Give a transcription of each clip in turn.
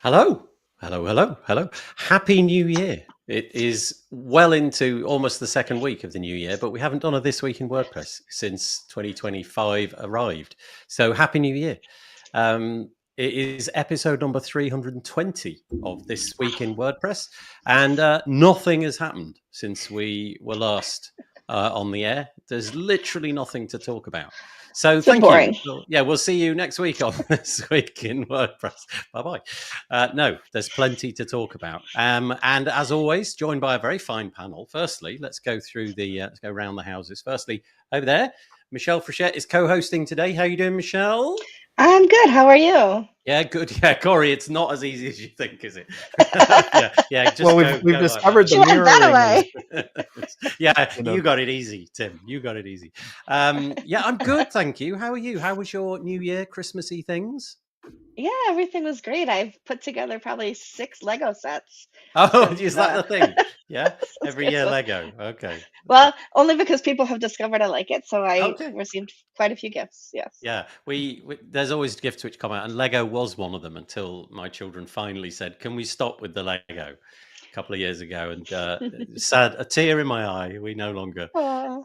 Hello, hello, hello, hello. Happy New Year. It is well into almost the second week of the new year, but we haven't done a This Week in WordPress since 2025 arrived. So Happy New Year. It is episode number 320 of This Week in WordPress, and nothing has happened since we were last on the air. There's literally nothing to talk about. So thank boring. you. Yeah, we'll see you next week on This Week in WordPress. Bye-bye. No, there's plenty to talk about. And as always, joined by a very fine panel. Firstly, let's go through let's go around the houses. Firstly, over there, Michelle Frechette is co-hosting today. How are you doing, Michelle? I'm good. How are you? Yeah, good. Yeah, Corey, it's not as easy as you think, is it? yeah. Just well, we've discovered the mirroring. Yeah, you got it easy, Tim. You got it easy. Yeah, I'm good, thank you. How are you? How was your New Year, Christmassy things? Yeah, everything was great. I've put together probably 6 Lego sets. Oh, is that the thing? Yeah, every year Lego. Okay. Well, only because people have discovered I like it, so I received quite a few gifts. Yes. Yeah, we there's always gifts which come out, and Lego was one of them until my children finally said, "Can we stop with the Lego?" A couple of years ago, and sad, a tear in my eye. We no longer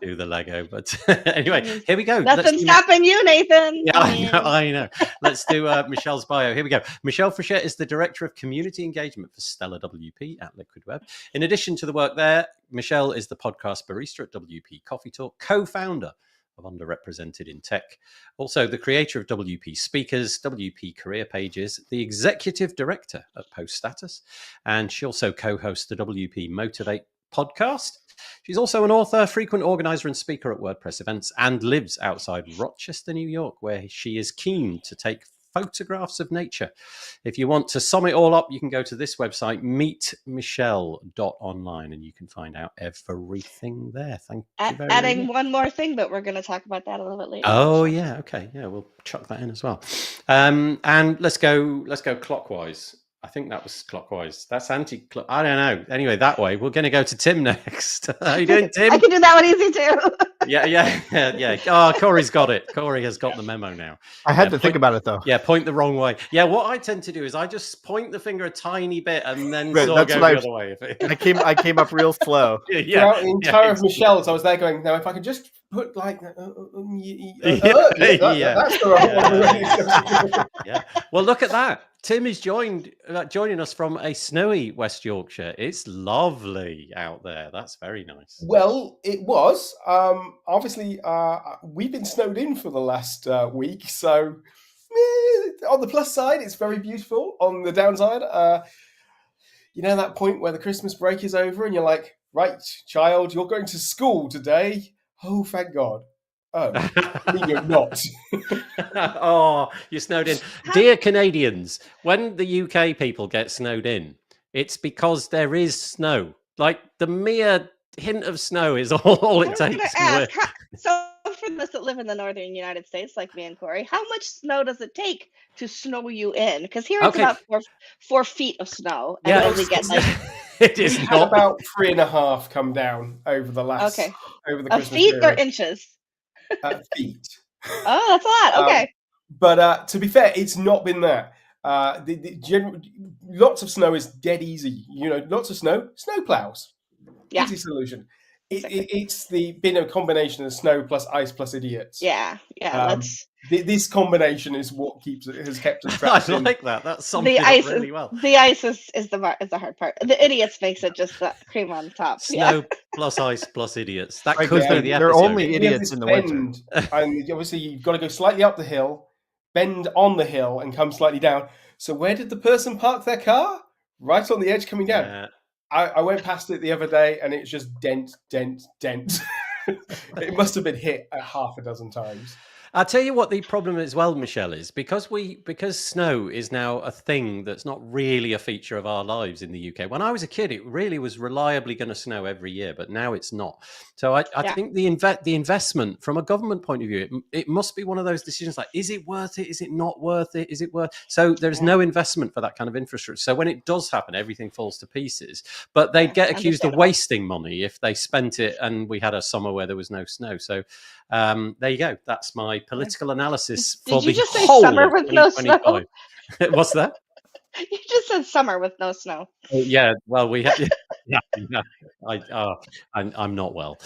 do the Lego, but anyway, here we go. Nothing's stopping you, Nathan. Yeah, I know. Let's do Michelle's bio. Here we go. Michelle Frechette is the Director of Community Engagement for Stellar WP at Liquid Web. In addition to the work there, Michelle is the podcast barista at WP Coffee Talk, co-founder of Underrepresented in Tech, also the creator of WP Speakers, WP Career Pages, the executive director at Post Status, and she also co-hosts the WP Motivate podcast. She's also an author, frequent organizer and speaker at WordPress events, and lives outside Rochester, New York, where she is keen to take photographs of nature. If you want to sum it all up, you can go to this website, meetmichelle.online, and you can find out everything there. Thank you very much. Adding one more thing, but we're going to talk about that a little bit later. Oh, yeah. Okay. Yeah, we'll chuck that in as well. And let's go clockwise. I think that was clockwise. That's anti-clock. I don't know. Anyway, that way. We're going to go to Tim next. How are you doing, Tim? I can do that one easy too. Yeah. Oh, Corey's got it. Corey has got the memo now. I had to think about it, though. Yeah, point the wrong way. Yeah, what I tend to do is I just point the finger a tiny bit and then Right, sort of go that's the what other way. I came up real slow. Throughout the entire of Michelle's, I was there going, now if I could just put like, that's the wrong one. Yeah. Well, look at that. Tim is joining us from a snowy West Yorkshire. It's lovely out there. That's very nice. Well, it was. Obviously, we've been snowed in for the last week. So on the plus side, it's very beautiful. On the downside, you know that point where the Christmas break is over and you're like, right, child, you're going to school today. Oh, thank God. Oh, you're not. Oh, you're snowed in. Dear Canadians, when the UK people get snowed in, it's because there is snow. Like the mere hint of snow is all it takes. So for those that live in the northern United States, like me and Corey, how much snow does it take to snow you in? Because here it's about 4 feet of snow. And only get like it is not about 3.5 come down over the last over the Christmas feet period. Or inches? Feet. Oh, that's a lot. Okay. But to be fair, it's not been that. Lots of snow is dead easy. You know, lots of snow plows. Yeah. Easy solution. It's been a combination of snow plus ice plus idiots. Yeah. This combination is what has kept us trapped. I like that. That's something really well. The ice is the hard part. The idiots makes it just the cream on top. Snow plus ice plus idiots. That could be the episode. They're only idiots in the winter. And obviously, you've got to go slightly up the hill, bend on the hill, and come slightly down. So where did the person park their car? Right on the edge coming down. Yeah. I went past it the other day, and it's just dent. It must have been hit a half a dozen times. I'll tell you what the problem as well, Michelle, is because snow is now a thing that's not really a feature of our lives in the UK. When I was a kid, it really was reliably going to snow every year, but now it's not. So I think the investment from a government point of view, it must be one of those decisions like, is it worth it? Is it not worth it? Is it worth? So there's no investment for that kind of infrastructure. So when it does happen, everything falls to pieces. But they'd get accused of wasting money if they spent it and we had a summer where there was no snow. So there you go. That's my political analysis for the whole of 2025. What's that? You just said summer with no snow. Oh, yeah, well, we have. Yeah, I'm not well.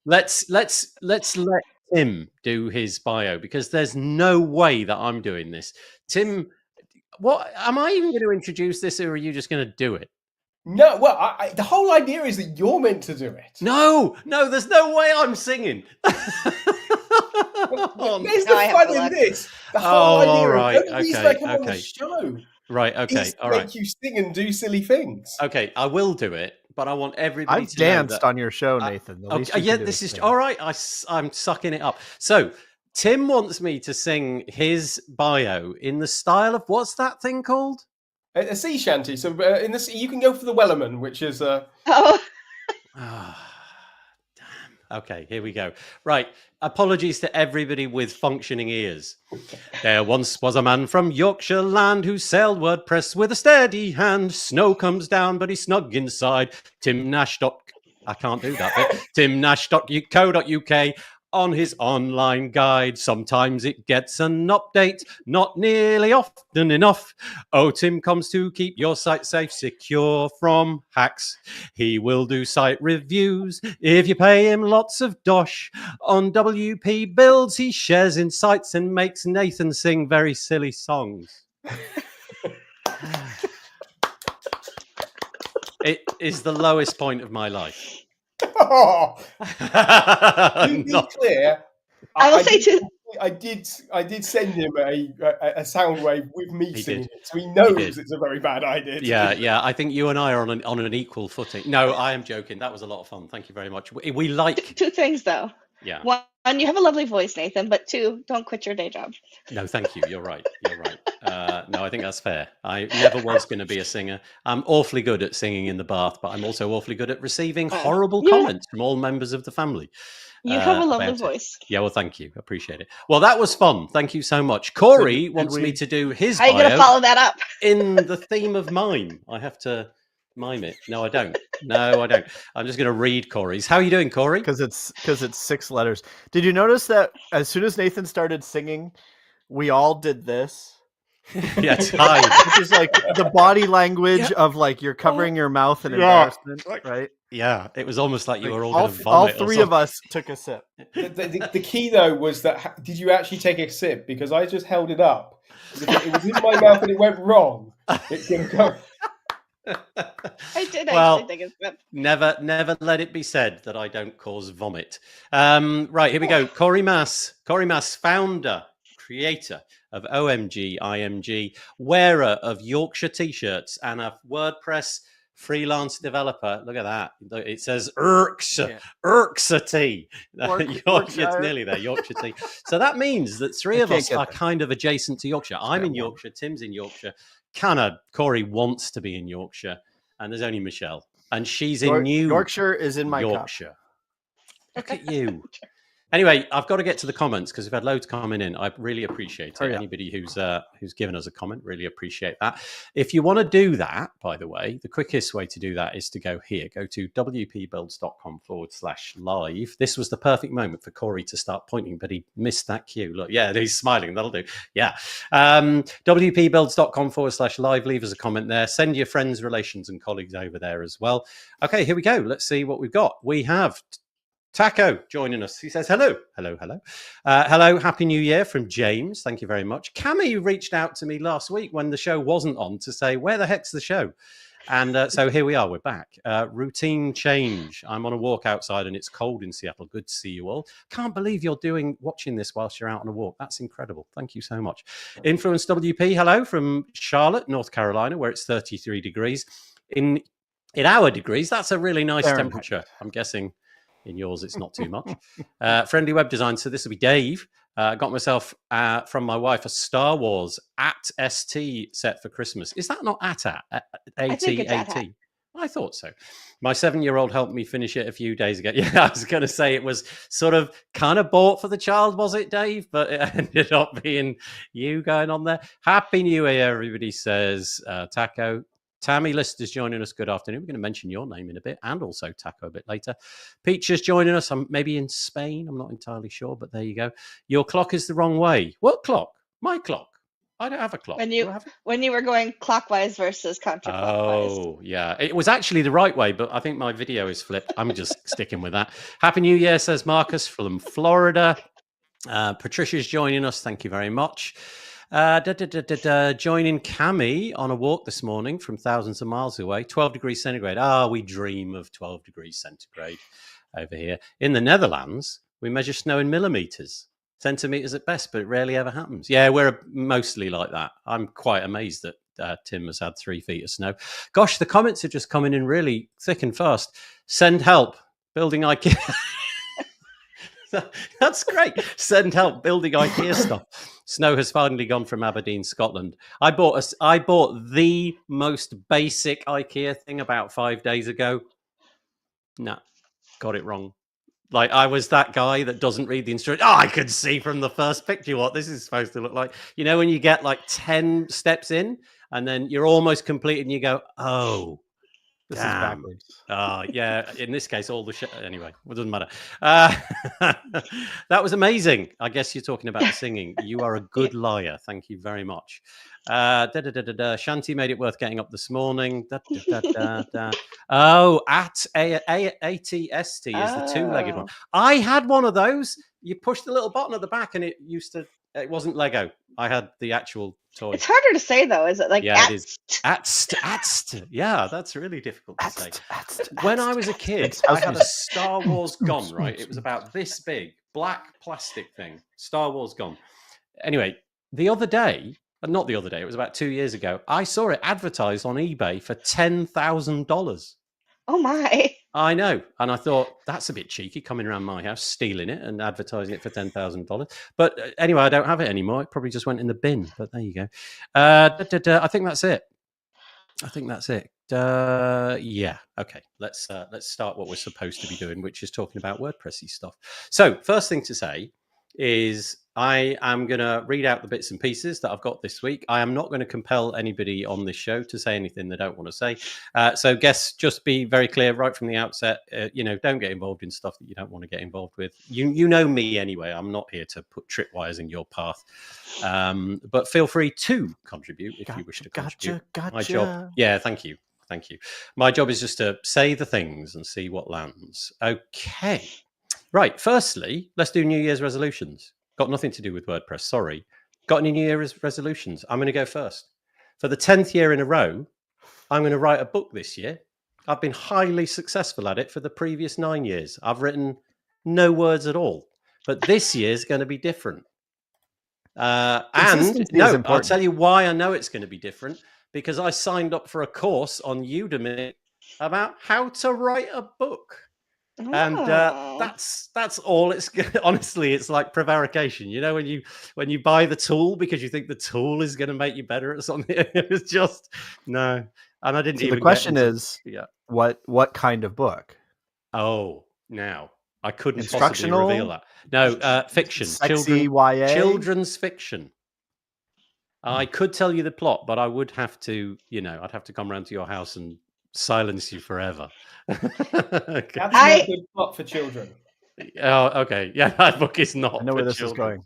Let's let Tim do his bio, because there's no way that I'm doing this. Tim, what am I even going to introduce this, or are you just going to do it? No, well, the whole idea is that you're meant to do it. No, there's no way I'm singing. There's the fun in this. The whole idea. All right. The only reason I come on the show. Right. Okay. All right. Make you sing and do silly things. Okay, I will do it, but I want everybody I've to danced know that, on your show, Nathan. yeah, this is all right. I'm sucking it up. So Tim wants me to sing his bio in the style of, what's that thing called? A sea shanty. So in this, you can go for the Wellerman, which is Oh. Damn. Okay, here we go. Right. Apologies to everybody with functioning ears. There once was a man from Yorkshire land who sailed WordPress with a steady hand. Snow comes down, but he's snug inside. Tim Nash. I can't do that bit. timnash.co.uk. On his online guide, sometimes it gets an update, not nearly often enough. Oh, Tim comes to keep your site safe, secure from hacks. He will do site reviews if you pay him lots of dosh. On WP Builds, he shares insights and makes Nathan sing very silly songs. It is the lowest point of my life. To be clear, I will say too. I did send him a sound wave with me singing it, so he knows it's a very bad idea. Yeah. I think you and I are on an equal footing. No, I am joking. That was a lot of fun. Thank you very much. We like two things though. Yeah. One, you have a lovely voice, Nathan. But two, don't quit your day job. No, thank you. You're right. No, I think that's fair. I never was going to be a singer. I'm awfully good at singing in the bath, but I'm also awfully good at receiving horrible comments from all members of the family. You have a lovely voice. Yeah, well, thank you. Appreciate it. Well, that was fun. Thank you so much. Corey wants me to do his bio. How are you going to follow that up? In the theme of mime. I have to mime it. No, I don't. I'm just going to read Corey's. How are you doing, Corey? Because it's 6 letters. Did you notice that as soon as Nathan started singing, we all did this? Yeah, tied. Which is like the body language of like you're covering your mouth in embarrassment, right? Yeah, it was almost like you were all going to all vomit. 3 of us took a sip. The key though was that did you actually take a sip? Because I just held it up. If it was in my mouth and it went wrong, it can go. I did actually take a sip. Never let it be said that I don't cause vomit. Right, here we go. Corey Maass, founder, creator of OMG IMG, wearer of Yorkshire t-shirts, and a WordPress freelance developer. Look at that. It says Yorkshire tea. It's nearly there, Yorkshire tea. So that means that 3 of us are kind of adjacent to Yorkshire. I'm in Yorkshire, Tim's in Yorkshire. Corey wants to be in Yorkshire, and there's only Michelle, and she's in Yorkshire is in my Yorkshire. Look at you. Anyway, I've got to get to the comments because we've had loads coming in. I really appreciate it. Anybody who's given us a comment, really appreciate that. If you want to do that, by the way, the quickest way to do that is to go here. Go to wpbuilds.com/live. This was the perfect moment for Corey to start pointing, but he missed that cue. Look, yeah, he's smiling. That'll do. Yeah. wpbuilds.com/live. Leave us a comment there. Send your friends, relations, and colleagues over there as well. Okay, here we go. Let's see what we've got. We have Taco joining us. He says, hello. Hello, Happy New Year from James. Thank you very much. Cammy reached out to me last week when the show wasn't on to say, where the heck's the show? And so here we are. We're back. Routine change. I'm on a walk outside and it's cold in Seattle. Good to see you all. Can't believe you're watching this whilst you're out on a walk. That's incredible. Thank you so much. Influence WP, hello from Charlotte, North Carolina, where it's 33 degrees. In our degrees, that's a really nice temperature. I'm guessing in yours, it's not too much. Friendly web design. So this will be Dave. Got myself from my wife a Star Wars @ST set for Christmas. Is that not AT? AT? I thought so. My 7-year-old helped me finish it a few days ago. Yeah, I was going to say it was sort of kind of bought for the child, was it, Dave? But it ended up being you going on there. Happy New Year, everybody says. Taco. Tammy Lister's joining us. Good afternoon. We're going to mention your name in a bit, and also Taco a bit later. Peach is joining us. I'm maybe in Spain. I'm not entirely sure, but there you go. Your clock is the wrong way. What clock? My clock. I don't have a clock. When Do I have it? when you were going clockwise versus counterclockwise. Oh, yeah. It was actually the right way, but I think my video is flipped. I'm just sticking with that. Happy New Year, says Marcus from Florida. Patricia's joining us. Thank you very much. Joining Cami on a walk this morning from thousands of miles away. 12 degrees centigrade. We dream of 12 degrees centigrade over here. In the Netherlands, we measure snow in millimeters. Centimeters at best, but it rarely ever happens. Yeah, we're mostly like that. I'm quite amazed that Tim has had 3 feet of snow. Gosh, the comments are just coming in really thick and fast. Send help. Building IKEA. That's great. Send help. Building IKEA stuff. Snow has finally gone from Aberdeen, Scotland. I bought the most basic IKEA thing about 5 days ago. Nah, got it wrong. Like, I was that guy that doesn't read the instructions. I could see from the first picture what this is supposed to look like. You know, when you get like 10 steps in and then you're almost complete and you go, oh, This is damn. backwards. Yeah, in this case, all the shit. Anyway, it doesn't matter. That was amazing. I guess you're talking about the singing. You are a good liar. Thank you very much. Shanti made it worth getting up this morning. Oh, ATST is the 2-legged one. I had one of those. You push the little button at the back and it wasn't Lego. I had the actual toy. It's harder to say though, is it? Like, yeah, it is. Yeah, that's really difficult to say. When I was a kid, I had a Star Wars gun, right? It was about this big, black plastic thing. Star Wars gun. Anyway, not the other day, it was about 2 years ago, I saw it advertised on eBay for $10,000. Oh my. I know. And I thought, that's a bit cheeky, coming around my house, stealing it and advertising it for $10,000. But anyway, I don't have it anymore. It probably just went in the bin, but there you go. I think that's it. Yeah. Okay. Let's start what we're supposed to be doing, which is talking about WordPressy stuff. So first thing to say is I am going to read out the bits and pieces that I've got this week. I am not going to compel anybody on this show to say anything they don't want to say. So guests, just be very clear right from the outset. Don't get involved in stuff that you don't want to get involved with. You know me anyway. I'm not here to put tripwires in your path. But feel free to contribute if you wish to contribute. Gotcha. My job. Yeah, thank you. My job is just to say the things and see what lands. Okay. Right. Firstly, let's do New Year's resolutions. Got nothing to do with WordPress. Sorry. Got any New Year's resolutions? I'm going to go first. For the 10th year in a row, I'm going to write a book this year. I've been highly successful at it for the previous 9 years. I've written no words at all. But this year's going to be different. I'll tell you why I know it's going to be different. Because I signed up for a course on Udemy about how to write a book. Oh. And that's all. It's honestly, it's like prevarication. You know, when you buy the tool because you think the tool is going to make you better at something. It was just no. And I didn't even. The question is, what kind of book? Oh, now I couldn't possibly reveal that. No, fiction, sexy YA, children's fiction. I could tell you the plot, but I would have to, I'd have to come round to your house and silence you forever. Okay. That's not a good plot for children. Oh, okay. Yeah, that book is not. I know where this children. is going.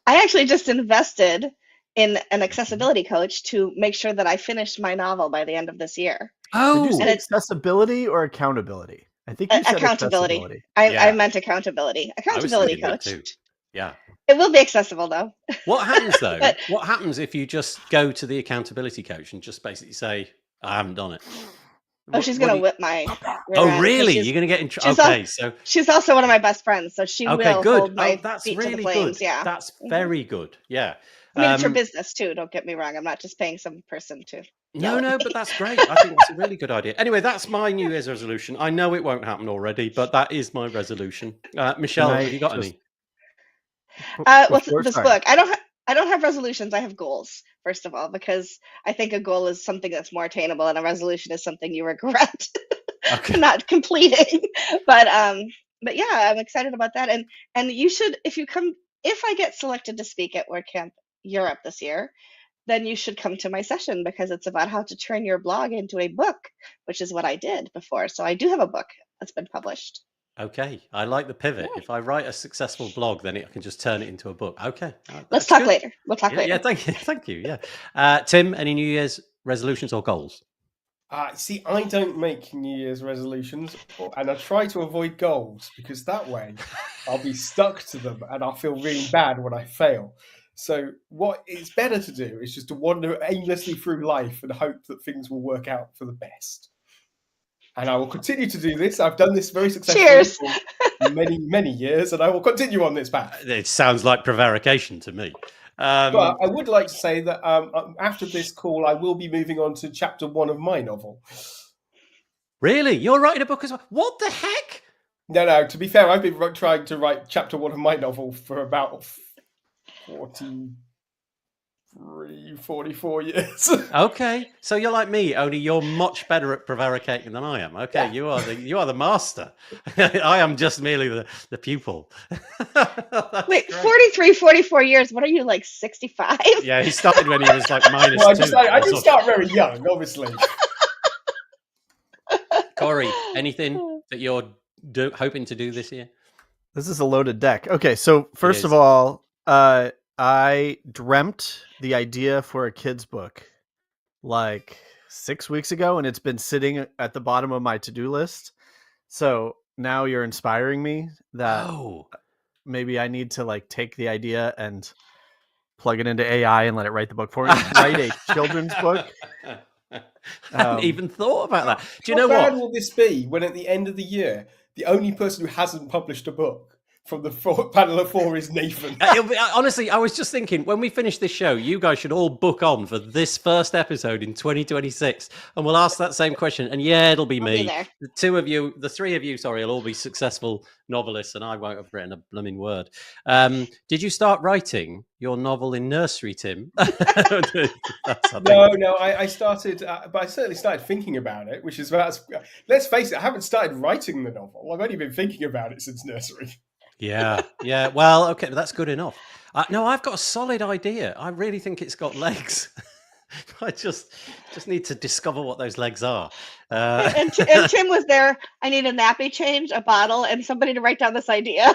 I actually just invested in an accessibility coach to make sure that I finished my novel by the end of this year. Oh, did you say accessibility or accountability? I think you said accountability. I meant accountability. Accountability coach. Too. Yeah. It will be accessible though. What happens though? What happens if you just go to the accountability coach and just basically say, I haven't done it? She's going to whip my... Oh, really? You're going to get in trouble? Okay, so... She's also one of my best friends, so she will hold my feet to the flames. Good. Yeah. That's very good. Yeah. I mean, it's your business too, don't get me wrong. I'm not just paying some person to... No, but that's great. I think that's a really good idea. Anyway, that's my New Year's resolution. I know it won't happen already, but that is my resolution. Michelle, have you got any? What's this book? I don't have resolutions. I have goals, first of all, because I think a goal is something that's more attainable, and a resolution is something you regret not completing. But yeah, I'm excited about that. And you should, if I get selected to speak at WordCamp Europe this year, then you should come to my session because it's about how to turn your blog into a book, which is what I did before. So I do have a book that's been published. Okay, I like the pivot. If I write a successful blog, then I can just turn it into a book. Okay, let's talk later. We'll talk later. Yeah, thank you. Yeah, Tim, any New Year's resolutions or goals? See, I don't make New Year's resolutions, and I try to avoid goals because that way I'll be stuck to them and I'll feel really bad when I fail. So what is better to do is just to wander aimlessly through life and hope that things will work out for the best. And I will continue to do this. I've done this very successfully for many, many years, and I will continue on this path. It sounds like prevarication to me. But I would like to say that after this call, I will be moving on to chapter 1 of my novel. Really? You're writing a book as well? What the heck? No, to be fair, I've been trying to write chapter 1 of my novel for about 44 years. Okay, so you're like me, only you're much better at prevaricating than I am. Okay, yeah. you are the master. I am just merely the pupil. Wait, 43, 44 years. What are you, like 65? Yeah, he started when he was like minus well, 2. I did start very young, obviously. Corey, anything that you're hoping to do this year? This is a loaded deck. Okay, so first of all, I dreamt the idea for a kid's book like 6 weeks ago, and it's been sitting at the bottom of my to-do list. So now you're inspiring me that maybe I need to like take the idea and plug it into AI and let it write the book for me. Write a children's book. I hadn't even thought about that. Do you know what? How bad will this be when at the end of the year, the only person who hasn't published a book from the panel of 4 is Nathan? Honestly, I was just thinking, when we finish this show, you guys should all book on for this first episode in 2026, and we'll ask that same question. And yeah, it'll be me. The 3 of you, will all be successful novelists, and I won't have written a blooming word. Did you start writing your novel in nursery, Tim? No, I started, but I certainly started thinking about it, which is about, let's face it, I haven't started writing the novel. I've only been thinking about it since nursery. Yeah. Well, okay, but that's good enough. No, I've got a solid idea. I really think it's got legs. I just need to discover what those legs are. And Tim was there. I need a nappy change, a bottle, and somebody to write down this idea.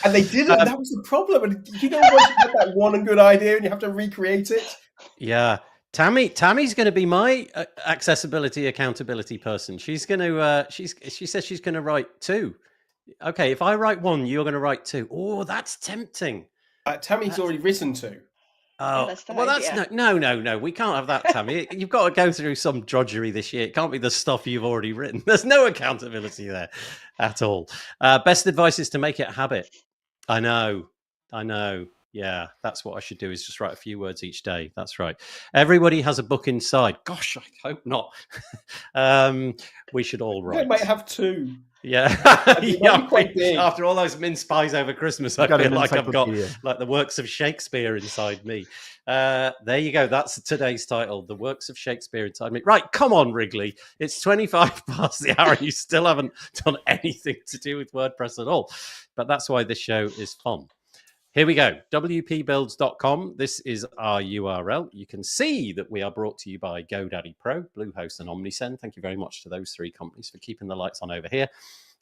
And they didn't. That was the problem. And you know, once you have that one good idea and you have to recreate it. Yeah. Tammy's going to be my accessibility accountability person. She's going to. She says she's going to write 2. Okay, if I write 1, you're going to write 2. Oh, that's tempting. Tammy's already written 2. Oh, well, that's no. We can't have that, Tammy. You've got to go through some drudgery this year. It can't be the stuff you've already written. There's no accountability there at all. Best advice is to make it a habit. I know. Yeah, that's what I should do, is just write a few words each day. That's right. Everybody has a book inside. Gosh, I hope not. We should all write. They might have 2. Yeah. After all those mince pies over Christmas, I feel like I've got like the works of Shakespeare inside me. There you go. That's today's title, The Works of Shakespeare Inside Me. Right, come on, Wrigley. It's 25 past the hour and you still haven't done anything to do with WordPress at all. But that's why this show is fun. Here we go, wpbuilds.com. This is our URL. You can see that we are brought to you by GoDaddy Pro, Bluehost, and Omnisend. Thank you very much to those 3 companies for keeping the lights on over here.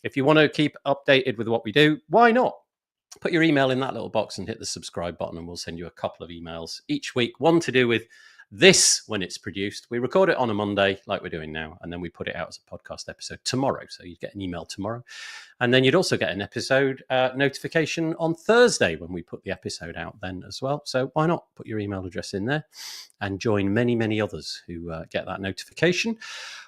If you want to keep updated with what we do, why not? Put your email in that little box and hit the subscribe button, and we'll send you a couple of emails each week. One to do with this when it's produced. We record it on a Monday like we're doing now, and then we put it out as a podcast episode tomorrow. So you'd get an email tomorrow. And then you'd also get an episode notification on Thursday when we put the episode out then as well. So why not put your email address in there and join many, many others who get that notification.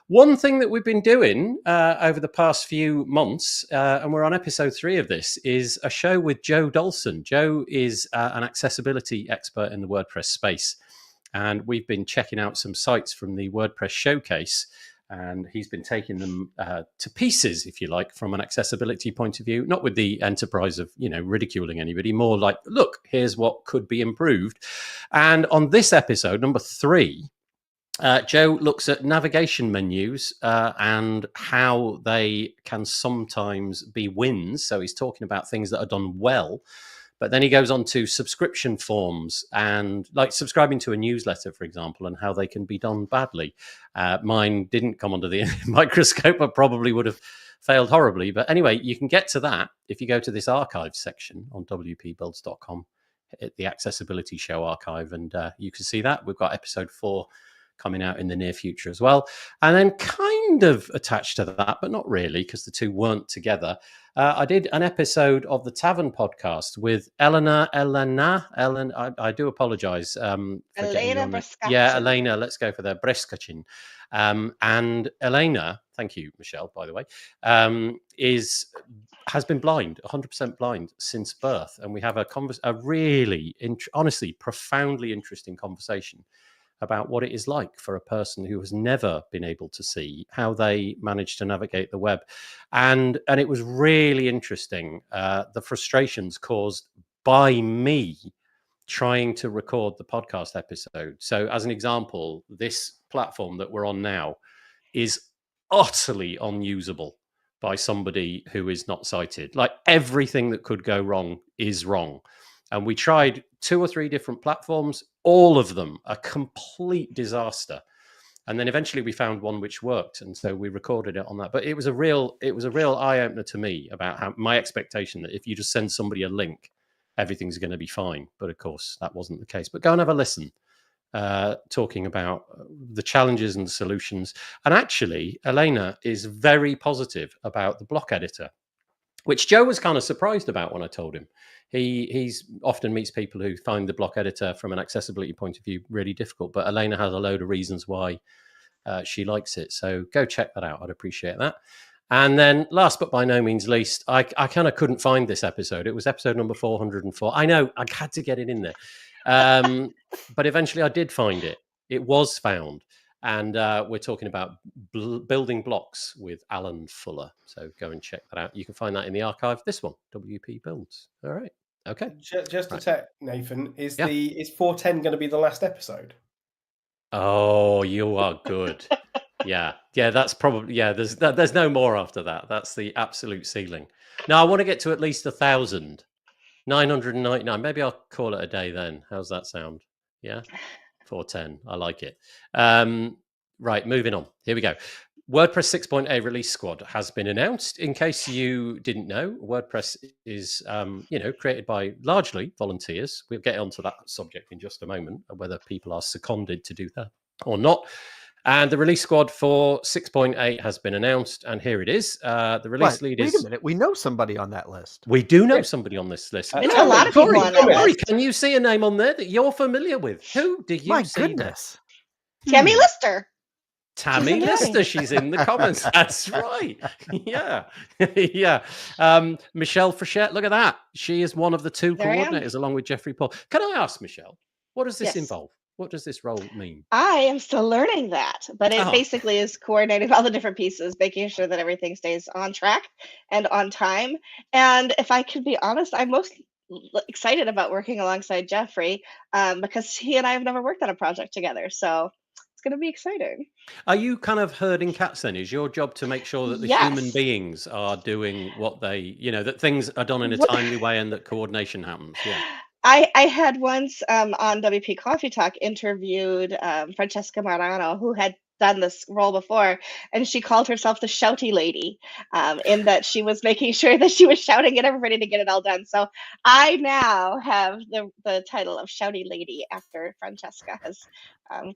One thing that we've been doing over the past few months, and we're on episode 3 of this, is a show with Joe Dolson. Joe is an accessibility expert in the WordPress space. And we've been checking out some sites from the WordPress showcase, and he's been taking them to pieces, if you like, from an accessibility point of view, not with the enterprise of, ridiculing anybody, more like, look, here's what could be improved. And on this episode, number 3, Joe looks at navigation menus and how they can sometimes be wins. So he's talking about things that are done well, But then he goes on to subscription forms and like subscribing to a newsletter, for example, and how they can be done badly. Mine didn't come under the microscope. I probably would have failed horribly. But anyway, you can get to that if you go to this archive section on wpbuilds.com, the Accessibility Show archive, and you can see that. We've got episode 4 coming out in the near future as well. And then kind of attached to that, but not really, because the two weren't together, I did an episode of the Tavern podcast with Elena. I do apologize. Elena Breskacin. Yeah, Elena, let's go for that. Breskacin. And Elena, thank you, Michelle, by the way, has been blind, 100% blind since birth. And we have a really, honestly, profoundly interesting conversation about what it is like for a person who has never been able to see, how they manage to navigate the web. And it was really interesting, the frustrations caused by me trying to record the podcast episode. So as an example, this platform that we're on now is utterly unusable by somebody who is not sighted. Like everything that could go wrong is wrong. And we tried 2 or 3 different platforms, all of them a complete disaster. And then eventually we found one which worked, and so we recorded it on that. But it was a real eye opener to me about how my expectation that if you just send somebody a link, everything's going to be fine. But of course, that wasn't the case. But go and have a listen, talking about the challenges and the solutions. And actually, Elena is very positive about the block editor, which Joe was kind of surprised about when I told him. He's often meets people who find the block editor from an accessibility point of view really difficult, but Elena has a load of reasons why she likes it. So go check that out. I'd appreciate that. And then last but by no means least, I kind of couldn't find this episode. It was episode number 404. I know, I had to get it in there. But eventually I did find it. It was found. And we're talking about building blocks with Alan Fuller. So go and check that out. You can find that in the archive. This one, WP Builds. All right. Okay. Just to check, Nathan, is 410 going to be the last episode? Oh, you are good. Yeah. That's probably There's no more after that. That's the absolute ceiling. Now I want to get to at least 1,999. Maybe I'll call it a day then. How's that sound? Yeah. 410. I like it. Right, moving on. Here we go. WordPress 6.8 release squad has been announced. In case you didn't know, WordPress is created by largely volunteers. We'll get onto that subject in just a moment, whether people are seconded to do that or not. And the release squad for 6.8 has been announced, and here it is. The release lead is... Wait a minute. We know somebody on that list. We do know somebody on this list. We know a lot of people on that list. Can you see a name on there that you're familiar with? Who do you see? My goodness. Tammy Lister. Tammy Lister, she's in the comments. That's right. Yeah. Yeah. Michelle Frechette, look at that. She is one of the 2 coordinators along with Jeffrey Paul. Can I ask, Michelle, what does this involve? What does this role mean? I am still learning that, but it basically is coordinating all the different pieces, making sure that everything stays on track and on time. And if I could be honest, I'm most excited about working alongside Jeffrey because he and I have never worked on a project together. So it's going to be exciting. Are you kind of herding cats then? Is your job to make sure that the human beings are doing what they, that things are done in a timely way and that coordination happens? Yeah. I had once on WP Coffee Talk interviewed Francesca Marano, who had done this role before, and she called herself the shouty lady in that she was making sure that she was shouting at everybody to get it all done. So I now have the title of shouty lady after Francesca has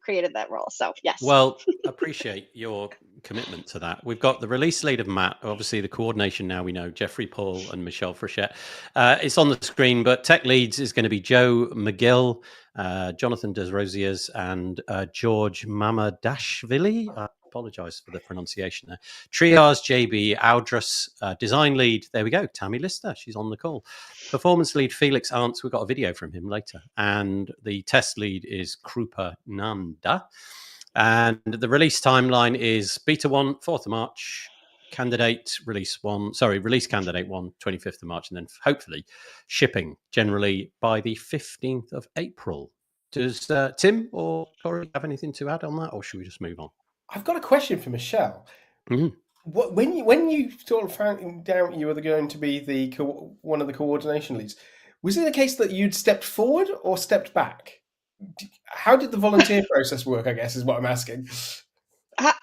created that role. So yes. Well, appreciate your commitment to that. We've got the release lead of Matt, obviously the coordination now we know, Jeffrey Paul and Michelle Frechette. It's on the screen, but tech leads is going to be Joe McGill, Jonathan Desrosiers, and George Mamadashvili. I apologize for the pronunciation there. Triage JB Audrus, design lead, there we go, Tammy Lister, she's on the call. Performance lead Felix Arntz, we've got a video from him later. And the test lead is Krupa Nanda. And the release timeline is beta 1, 4th of March, release candidate 1, 25th of March, and then hopefully shipping generally by the 15th of April. Does Tim or Corey have anything to add on that, or should we just move on? I've got a question for Michelle. Mm-hmm. When you sort of found out you were going to be one of the coordination leads, Was it a case that you'd stepped forward or stepped back? How did the volunteer process work, I guess, is what I'm asking.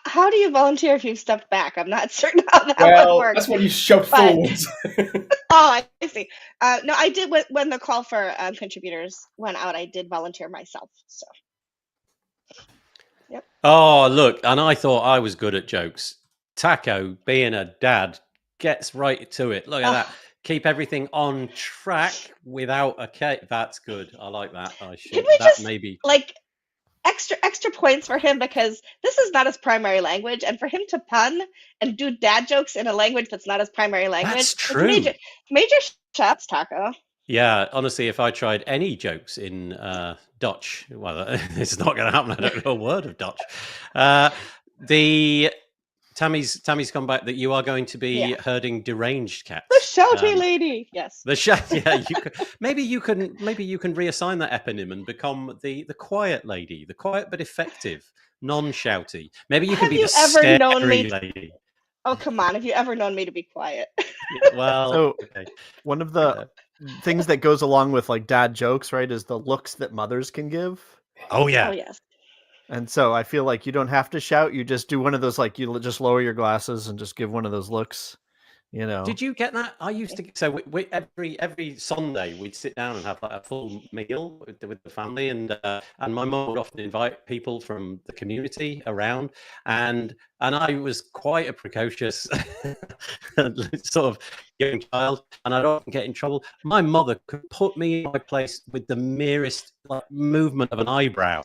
How do you volunteer if you've stepped back? I'm not certain how that would work. That's when you shoved forwards. I see. No, I did when the call for contributors went out. I did volunteer myself. So. Yep. Oh, look, and I thought I was good at jokes. Taco, being a dad, gets right to it. Look at that. Keep everything on track without a cake. That's good. I like that. I should. Can we that just maybe like extra points for him, because this is not his primary language, and for him to pun and do dad jokes in a language that's not his primary language. That's true. Major shots, Taco. Yeah, honestly, if I tried any jokes in Dutch, well, it's not going to happen. I don't know a word of Dutch. Tammy's come back that you are going to be herding deranged cats. The shouty lady, yes. The yeah. Maybe you can reassign that eponym and become the quiet lady, the quiet but effective, non-shouty. Maybe you can be the scary lady. Oh, come on! Have you ever known me to be quiet? Well, so one of the things that goes along with like dad jokes, right, is the looks that mothers can give. Oh yeah. Oh yes. And so I feel like you don't have to shout. You just do one of those, like you just lower your glasses and just give one of those looks, you know. Did you get that? I used to. So we every Sunday we'd sit down and have like a full meal with the family, and my mum would often invite people from the community around, and I was quite a precocious sort of young child, and I'd often get in trouble. My mother could put me in my place with the merest like movement of an eyebrow.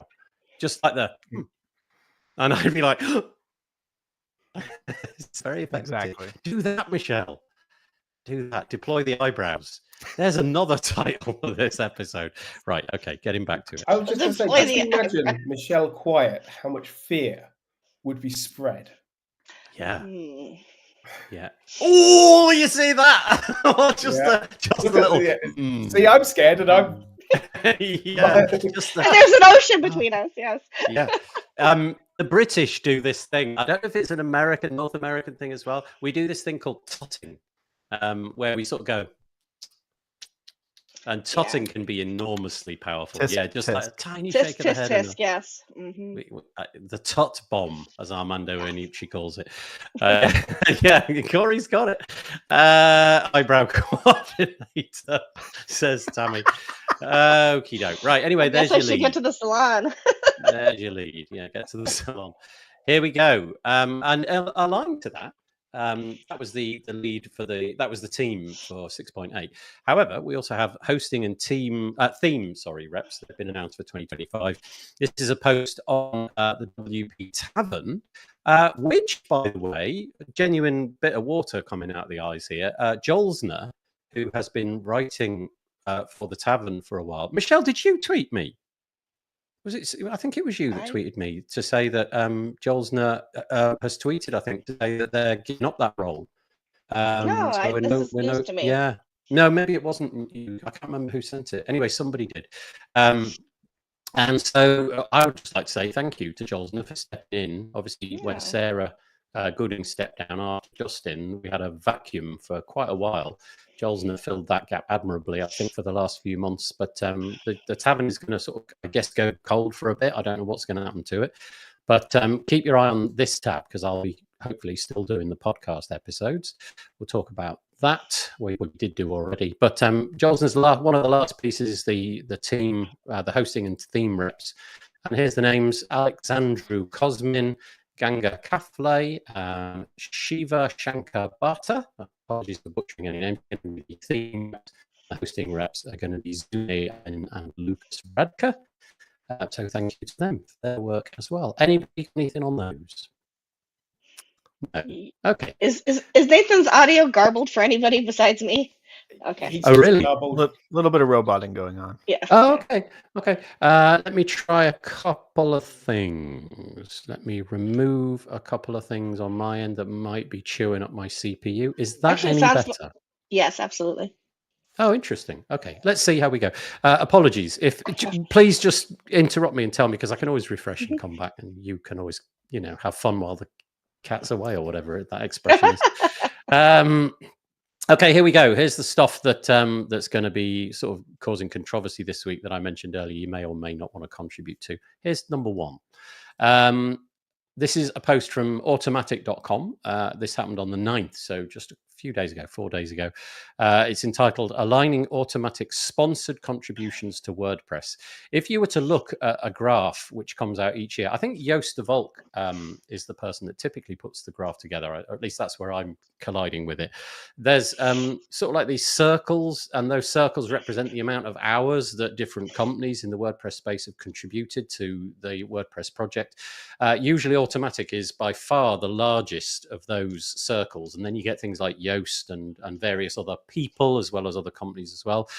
Just like that, and I'd be like, it's very effective. Exactly. Do that, Michelle. Do that. Deploy the eyebrows. There's another title of this episode. Right. Okay. Getting back to it. I was just going to say, just imagine Michelle quiet, how much fear would be spread. Yeah. Yeah. Oh, you see that? just a little. Yeah. See, I'm scared, and I'm. Yeah. And there's an ocean between us. Yes. Yeah. The British do this thing. I don't know if it's an North American thing as well. We do this thing called totting, where we sort of go. And totting can be enormously powerful. Tisk, just tisk. like a tiny shake of the head. Tisk, yes. Mm-hmm. The tot bomb, as Armando Iannucci calls it. Yeah, Corey's got it. Eyebrow coordinator, says Tammy. Okie doke. Right, anyway, there's your lead. I should get to the salon. There's your lead. Yeah, get to the salon. Here we go. And aligned to that, that was the lead for that was the team for 6.8. However, we also have hosting and theme reps that have been announced for 2025. This is a post on the WP Tavern, which, by the way, genuine bit of water coming out of the eyes here. Jolsner, who has been writing for the Tavern for a while. Michelle, did you tweet me? Was it? I think it was you that tweeted me to say that Jolsner has tweeted, I think, to say that they're giving up that role. This is news to me. Yeah. No, maybe it wasn't you. I can't remember who sent it. Anyway, somebody did. And so I would just like to say thank you to Jolsner for stepping in. Obviously, when Sarah Gooding stepped down after Justin, we had a vacuum for quite a while. Jolsner filled that gap admirably, I think, for the last few months. But the Tavern is going to sort of, I guess, go cold for a bit. I don't know what's going to happen to it. But keep your eye on this tab, because I'll be hopefully still doing the podcast episodes. We'll talk about that. We did do already. But Jolsner's one of the last pieces is the team, the hosting and theme reps. And here's the names: Alexandru Cosmin, Ganga Kafle, Shiva Shankar Bhatta. Apologies for butchering any name. The theme hosting reps are going to be Zune and Lucas Radka. So thank you to them for their work as well. Anything on those? No. Okay. Is Nathan's audio garbled for anybody besides me? Okay. Oh, really? A little bit of roboting going on. Yeah. Oh, okay. Okay. Let me try a couple of things. Let me remove a couple of things on my end that might be chewing up my CPU. Is that any better? Yes, absolutely. Oh, interesting. Okay, let's see how we go. Apologies. Please just interrupt me and tell me, because I can always refresh and come back, and you can always, have fun while the cat's away or whatever that expression is. Okay, here we go. Here's the stuff that that's going to be sort of causing controversy this week that I mentioned earlier. You may or may not want to contribute to. Here's number one. This is a post from automatic.com. This happened on the 9th, so just a few days ago, 4 days ago. It's entitled Aligning Automatic Sponsored Contributions to WordPress. If you were to look at a graph which comes out each year, I think Joost de Valk is the person that typically puts the graph together, or at least that's where I'm colliding with it. There's sort of like these circles, and those circles represent the amount of hours that different companies in the WordPress space have contributed to the WordPress project. Usually Automatic is by far the largest of those circles, and then you get things like Yoast and various other people as well as other companies as well.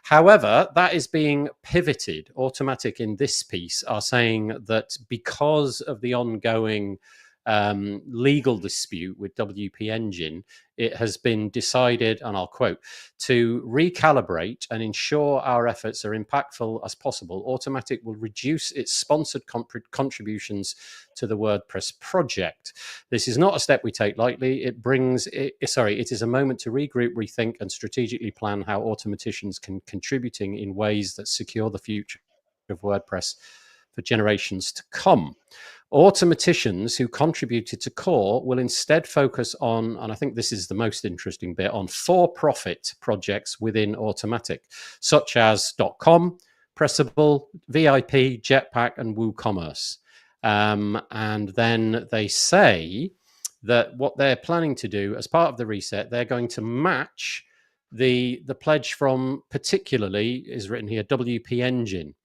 However, that is being pivoted. Automatic in this piece are saying that because of the ongoing legal dispute with WP Engine, it has been decided, and I'll quote, to recalibrate and ensure our efforts are impactful as possible. Automatic will reduce its sponsored contributions to the WordPress project. This is not a step we take lightly. It is a moment to regroup, rethink, and strategically plan how automaticians can contributing in ways that secure the future of WordPress for generations to come. Automaticians who contributed to core will instead focus on, and I think this is the most interesting bit, on for-profit projects within Automatic, such as .com, Pressable, VIP, Jetpack, and WooCommerce. And then they say that what they're planning to do as part of the reset, they're going to match the pledge from, particularly, is written here, WP Engine.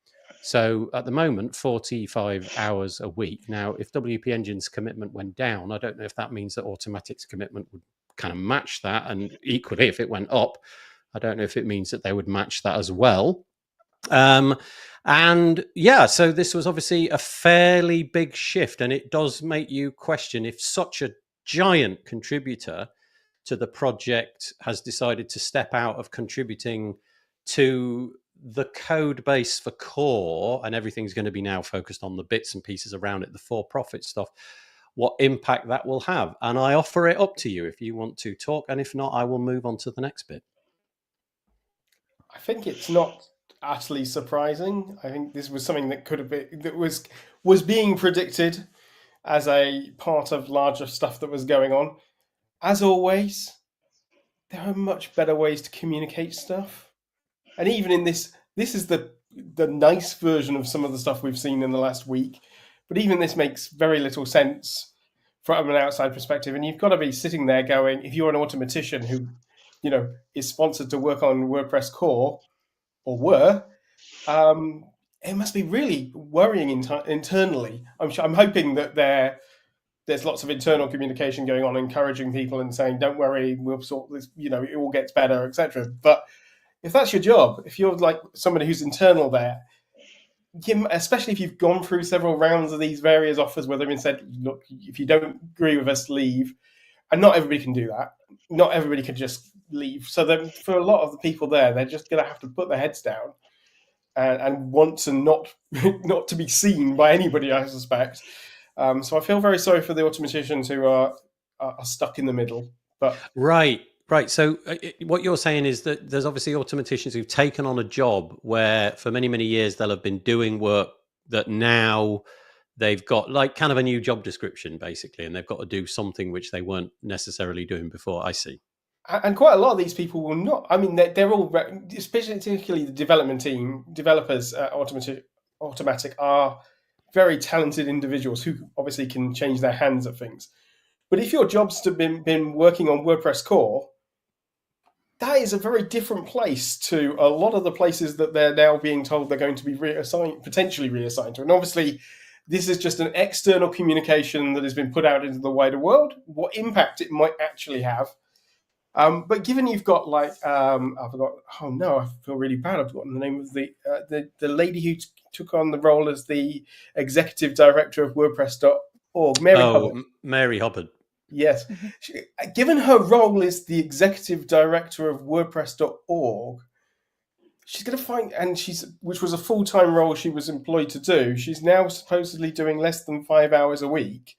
So at the moment, 45 hours a week. Now, if WP Engine's commitment went down, I don't know if that means that Automatic's commitment would kind of match that. And equally, if it went up, I don't know if it means that they would match that as well. And yeah, so this was obviously a fairly big shift. And it does make you question if such a giant contributor to the project has decided to step out of contributing to the code base for core, and everything's going to be now focused on the bits and pieces around it, the for-profit stuff, what impact that will have. And I offer it up to you if you want to talk, and if not, I will move on to the next bit. I think it's not utterly surprising. I think this was something that could have been, that was being predicted as a part of larger stuff that was going on. As always, there are much better ways to communicate stuff. And even in this is the nice version of some of the stuff we've seen in the last week. But even this makes very little sense from an outside perspective. And you've got to be sitting there going, if you're an automatician who, is sponsored to work on WordPress core, or were, it must be really worrying internally. I'm hoping that there's lots of internal communication going on, encouraging people and saying, don't worry, we'll sort this, it all gets better, etc. But if that's your job, if you're like somebody who's internal there, especially if you've gone through several rounds of these various offers where they've been said, look, if you don't agree with us, leave. And not everybody can do that. Not everybody can just leave. So then for a lot of the people there, they're just going to have to put their heads down and want to not to be seen by anybody, I suspect. So I feel very sorry for the automaticians who are stuck in the middle. But Right. So what you're saying is that there's obviously automaticians who've taken on a job where for many, many years they'll have been doing work that now they've got like kind of a new job description, basically, and they've got to do something which they weren't necessarily doing before. I see. And quite a lot of these people will not. I mean, they're all, particularly the development team, developers at Automatic are very talented individuals who obviously can change their hands at things. But if your job's been working on WordPress core, that is a very different place to a lot of the places that they're now being told they're going to be potentially reassigned to. And obviously, this is just an external communication that has been put out into the wider world, what impact it might actually have. But given you've got I forgot, oh no, I feel really bad. I've forgotten the name of the lady who took on the role as the executive director of WordPress.org, Mary Hubbard. Yes. Given her role as the executive director of WordPress.org, she's going to find, which was a full-time role she was employed to do, she's now supposedly doing less than 5 hours a week.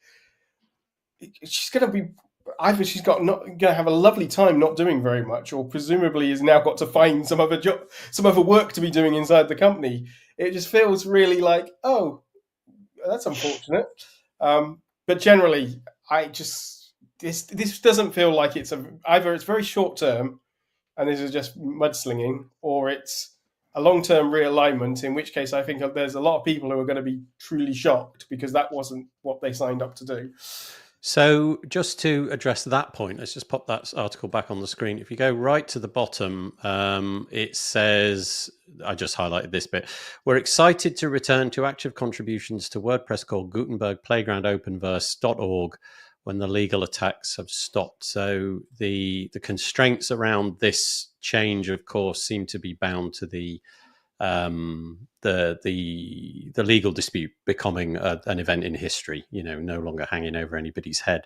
She's going to be, either she's not going to have a lovely time not doing very much, or presumably has now got to find some other job, some other work to be doing inside the company. It just feels really like, oh, that's unfortunate. But generally, this doesn't feel like it's either it's very short term, and this is just mudslinging, or it's a long-term realignment, in which case I think there's a lot of people who are going to be truly shocked because that wasn't what they signed up to do. So just to address that point, let's just pop that article back on the screen. If you go right to the bottom, it says, I just highlighted this bit, we're excited to return to active contributions to WordPress called Gutenberg Playground Openverse.org when the legal attacks have stopped. So the constraints around this change, of course, seem to be bound to the legal dispute becoming an event in history, no longer hanging over anybody's head.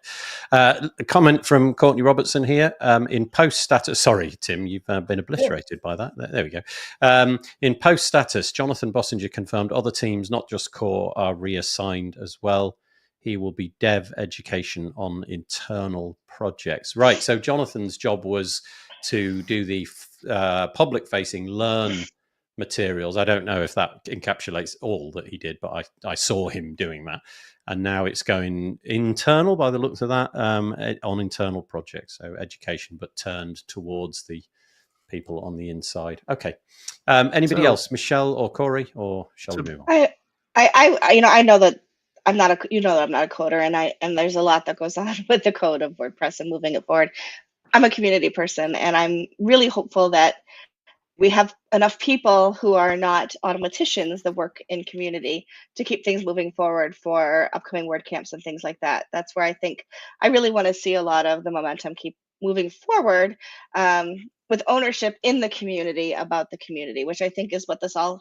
A comment from Courtney Robertson here. In post status, sorry, Tim, you've been obliterated by that. There we go. In post status, Jonathan Bossinger confirmed other teams, not just core, are reassigned as well. He will be dev education on internal projects. Right. So Jonathan's job was to do the public-facing learn materials. I don't know if that encapsulates all that he did, but I saw him doing that. And now it's going internal by the looks of that, on internal projects. So education, but turned towards the people on the inside. Okay. Anybody else? Michelle or Corey, or shall we move on? I know that I'm not a coder, and there's a lot that goes on with the code of WordPress and moving it forward. I'm a community person, and I'm really hopeful that we have enough people who are not automaticians that work in community to keep things moving forward for upcoming WordCamps and things like that. That's where I think I really want to see a lot of the momentum keep moving forward, with ownership in the community about the community, which I think is what this all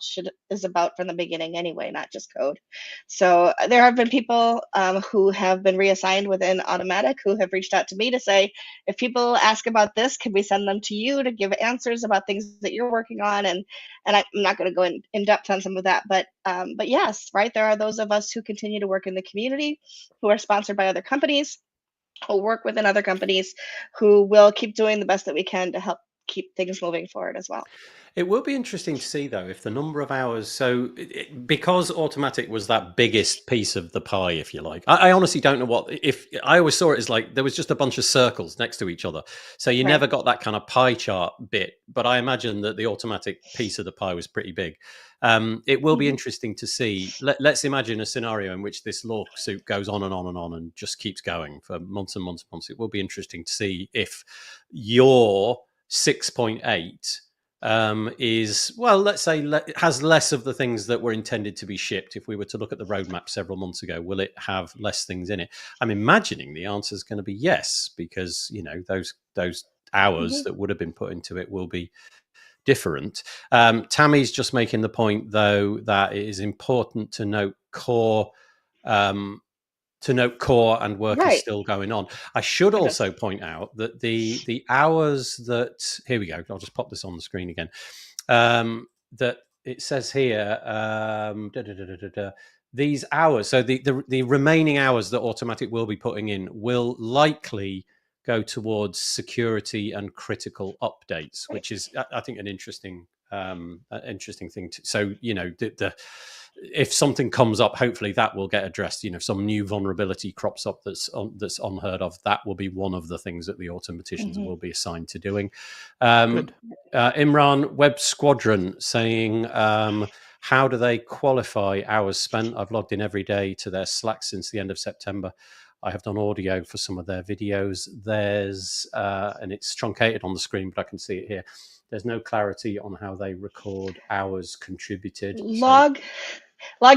is about from the beginning anyway, not just code. So there have been people who have been reassigned within Automatic who have reached out to me to say, if people ask about this, can we send them to you to give answers about things that you're working on? And I'm not going to go in depth on some of that, but yes, right, there are those of us who continue to work in the community, who are sponsored by other companies, who work within other companies, who will keep doing the best that we can to help keep things moving forward as well. It will be interesting to see, though, if the number of hours, so because Automatic was that biggest piece of the pie, if you like, I honestly don't know if I always saw it as like there was just a bunch of circles next to each other. So you never got that kind of pie chart bit, but I imagine that the Automatic piece of the pie was pretty big. It will be interesting to see. Let's imagine a scenario in which this lawsuit goes on and on and on and just keeps going for months and months and months. It will be interesting to see if your 6.8 is, well, let's say has less of the things that were intended to be shipped. If we were to look at the roadmap several months ago, will it have less things in it? I'm imagining the answer is going to be yes, because those hours that would have been put into it will be different. Tammy's just making the point, though, that it is important to note core and work is still going on. I should also point out that the hours that, here we go, I'll just pop this on the screen again, that it says here, these hours, so the remaining hours that Automatic will be putting in will likely go towards security and critical updates, which is, I think, an interesting thing. So, if something comes up, hopefully that will get addressed. If some new vulnerability crops up that's unheard of, that will be one of the things that the automaticians will be assigned to doing. Imran Web Squadron saying, how do they qualify hours spent? I've logged in every day to their Slack since the end of September. I have done audio for some of their videos. There's, and it's truncated on the screen, but I can see it here. There's no clarity on how they record hours contributed. Log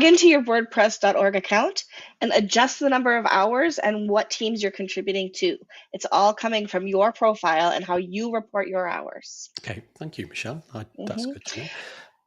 into your WordPress.org account and adjust the number of hours and what teams you're contributing to. It's all coming from your profile and how you report your hours. Okay, thank you, Michelle. That's good to know.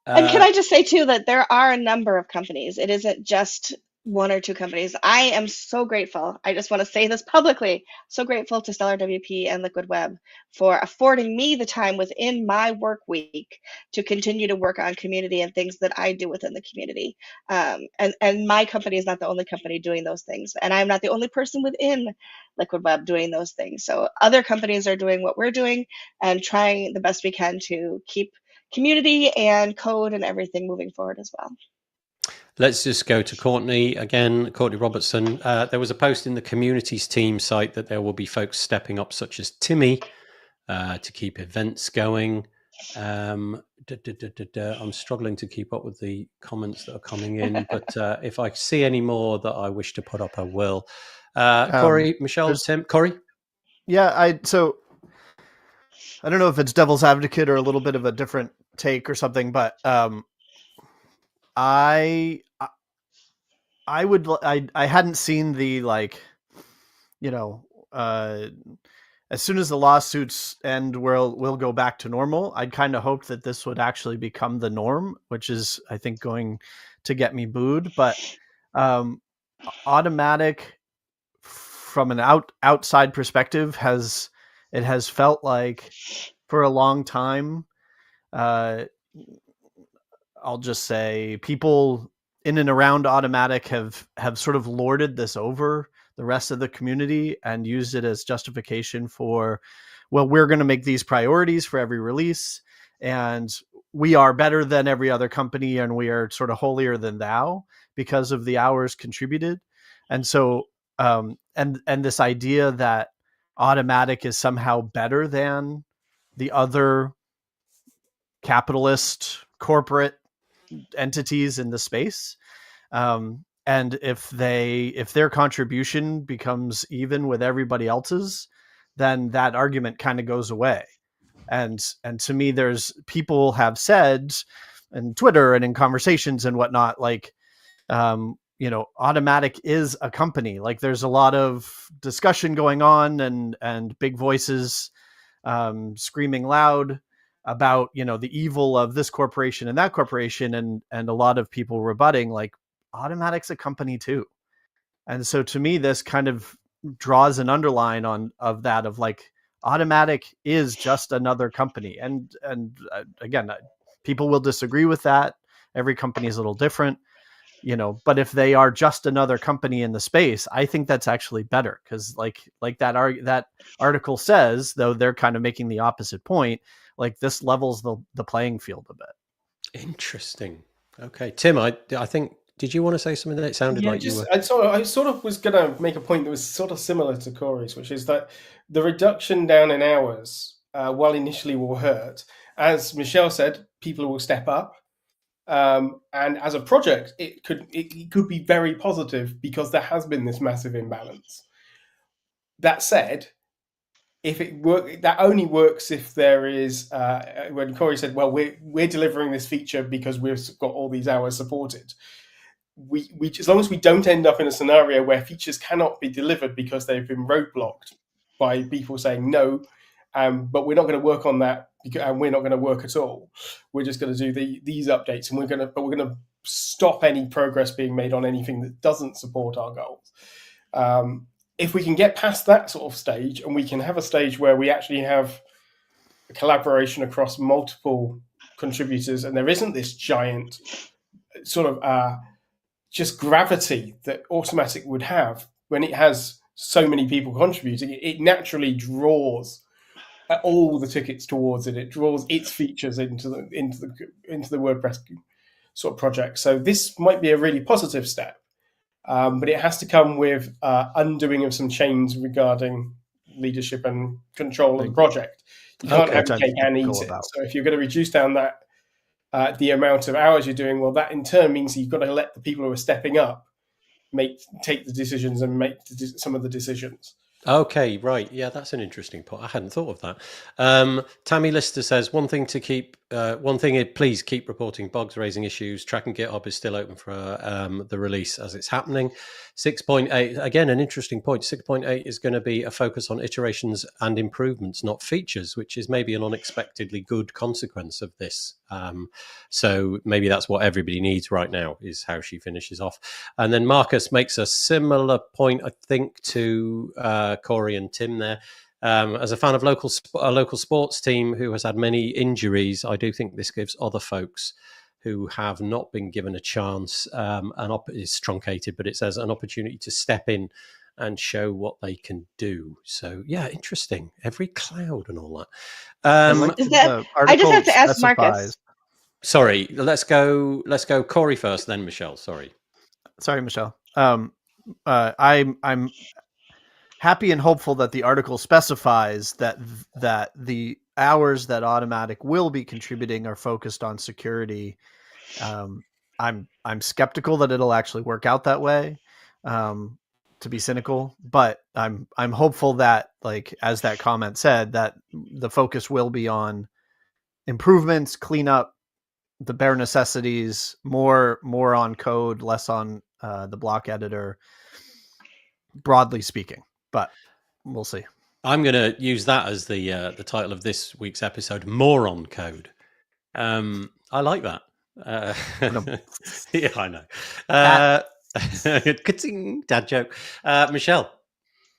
And can I just say, too, that there are a number of companies. It isn't just one or two companies. I am so grateful. I just want to say this publicly. So grateful to Stellar WP and Liquid Web for affording me the time within my work week to continue to work on community and things that I do within the community. And my company is not the only company doing those things. And I'm not the only person within Liquid Web doing those things. So other companies are doing what we're doing and trying the best we can to keep community and code and everything moving forward as well. Let's just go to Courtney again, Courtney Robertson. There was a post in the communities team site that there will be folks stepping up, such as Timmy, to keep events going. I'm struggling to keep up with the comments that are coming in, but if I see any more that I wish to put up, I will. Corey, Michelle, Tim, Corey? Yeah, I don't know if it's devil's advocate or a little bit of a different take or something, but I hadn't seen the, like, you know, as soon as the lawsuits end, we'll go back to normal. I'd kind of hoped that this would actually become the norm, which is, I think, going to get me booed. But Automatic, from an outside perspective, has felt like for a long time, I'll just say, people in and around Automatic have sort of lorded this over the rest of the community and used it as justification for, well, we're going to make these priorities for every release, and we are better than every other company, and we are sort of holier than thou because of the hours contributed. And so, and this idea that Automatic is somehow better than the other capitalist corporate entities in the space. And if their contribution becomes even with everybody else's, then that argument kind of goes away. And to me, there's people have said in Twitter and in conversations and whatnot, like, Automatic is a company. Like, there's a lot of discussion going on and big voices screaming loud about, the evil of this corporation and that corporation, and a lot of people rebutting, like, Automatic's a company too. And so to me, this kind of draws an underline of that, of like, Automatic is just another company. And again, people will disagree with that. Every company is a little different, but if they are just another company in the space, I think that's actually better. Cause like that article says, though they're kind of making the opposite point, like, this levels the playing field a bit. Interesting. Okay. Tim, I think, did you want to say something that sounded like you were? I sort of was going to make a point that was sort of similar to Corey's, which is that the reduction down in hours, while initially will hurt, as Michelle said, people will step up. And as a project, it could be very positive because there has been this massive imbalance. That said, if that only works if there is, when Corey said, well, we're delivering this feature because we've got all these hours supported. We as long as we don't end up in a scenario where features cannot be delivered because they've been roadblocked by people saying no, but we're not going to work on that, and we're not going to work at all. We're just going to do these updates, and we're going to stop any progress being made on anything that doesn't support our goals. If we can get past that sort of stage, and we can have a stage where we actually have a collaboration across multiple contributors, and there isn't this giant sort of just gravity that Automatic would have when it has so many people contributing, it naturally draws all the tickets towards it. It draws its features into the WordPress sort of project. So this might be a really positive step, but it has to come with undoing of some chains regarding leadership and control of the project. You can't have your cake and eat it. So if you're going to reduce down that the amount of hours you're doing, well, that in turn means you've got to let the people who are stepping up take the decisions and make some of the decisions. Okay, right. Yeah, that's an interesting point. I hadn't thought of that. Tammy Lister says one thing, please keep reporting bugs, raising issues. Tracking GitHub is still open for the release as it's happening. 6.8, again, an interesting point. 6.8 is going to be a focus on iterations and improvements, not features, which is maybe an unexpectedly good consequence of this. So maybe that's what everybody needs right now, is how she finishes off. And then Marcus makes a similar point, I think, to Corey and Tim there. As a fan of a local sports team who has had many injuries, I do think this gives other folks who have not been given a chance, it's truncated, but it says an opportunity to step in and show what they can do. So yeah, interesting. Every cloud and all that. I just have to ask Marcus. Sorry, let's go Corey first, then Michelle. Sorry, Michelle. I'm happy and hopeful that the article specifies that the hours that Automatic will be contributing are focused on security. I'm skeptical that it'll actually work out that way, to be cynical, but I'm hopeful that, like, as that comment said, that the focus will be on improvements, cleanup, the bare necessities, more on code, less on the block editor, broadly speaking, but we'll see. I'm going to use that as the title of this week's episode, More on Code. I like that. Yeah, I know. Dad joke. Michelle?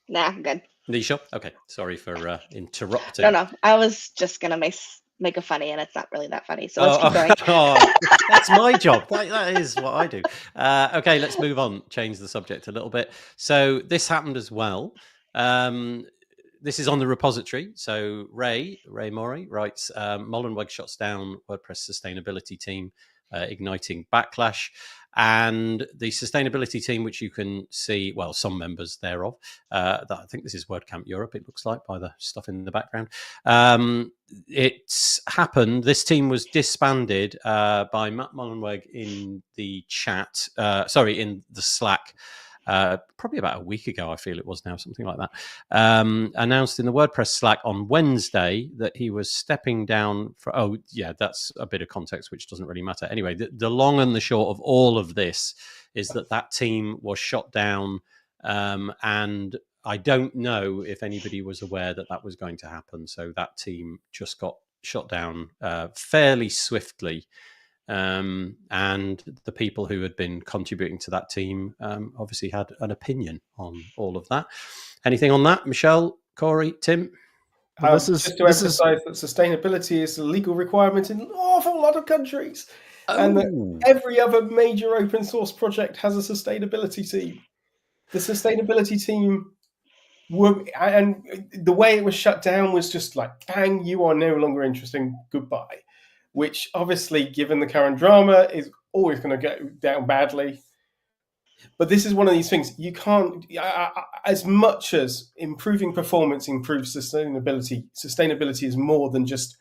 Nah, I'm good. Are you sure? Okay, sorry for interrupting. No, I was just going to make a funny, and it's not really that funny, so let's keep going. That's my job. That is what I do. Okay, let's move on, change the subject a little bit. So this happened as well. This is on the repository. So Ray Morey writes, Molenweg shuts down WordPress sustainability team, igniting backlash. And the sustainability team, which you can see, well, some members thereof, I think this is WordCamp Europe, it looks like, by the stuff in the background. It's happened. This team was disbanded by Matt Molenweg in the chat, in the Slack, probably about a week ago, I feel it was now, something like that, announced in the WordPress Slack on Wednesday that he was stepping down that's a bit of context which doesn't really matter. Anyway, the long and the short of all of this is that team was shut down, and I don't know if anybody was aware that was going to happen. So that team just got shut down fairly swiftly. And the people who had been contributing to that team obviously had an opinion on all of that. Anything on that, Michelle, Corey, Tim? Just to emphasize that sustainability is a legal requirement in an awful lot of countries, and that every other major open source project has a sustainability team. The sustainability team and the way it was shut down was just like, bang, you are no longer interesting, goodbye. Which obviously, given the current drama, is always going to go down badly. But this is one of these things you can't, as much as improving performance improves sustainability. Sustainability is more than just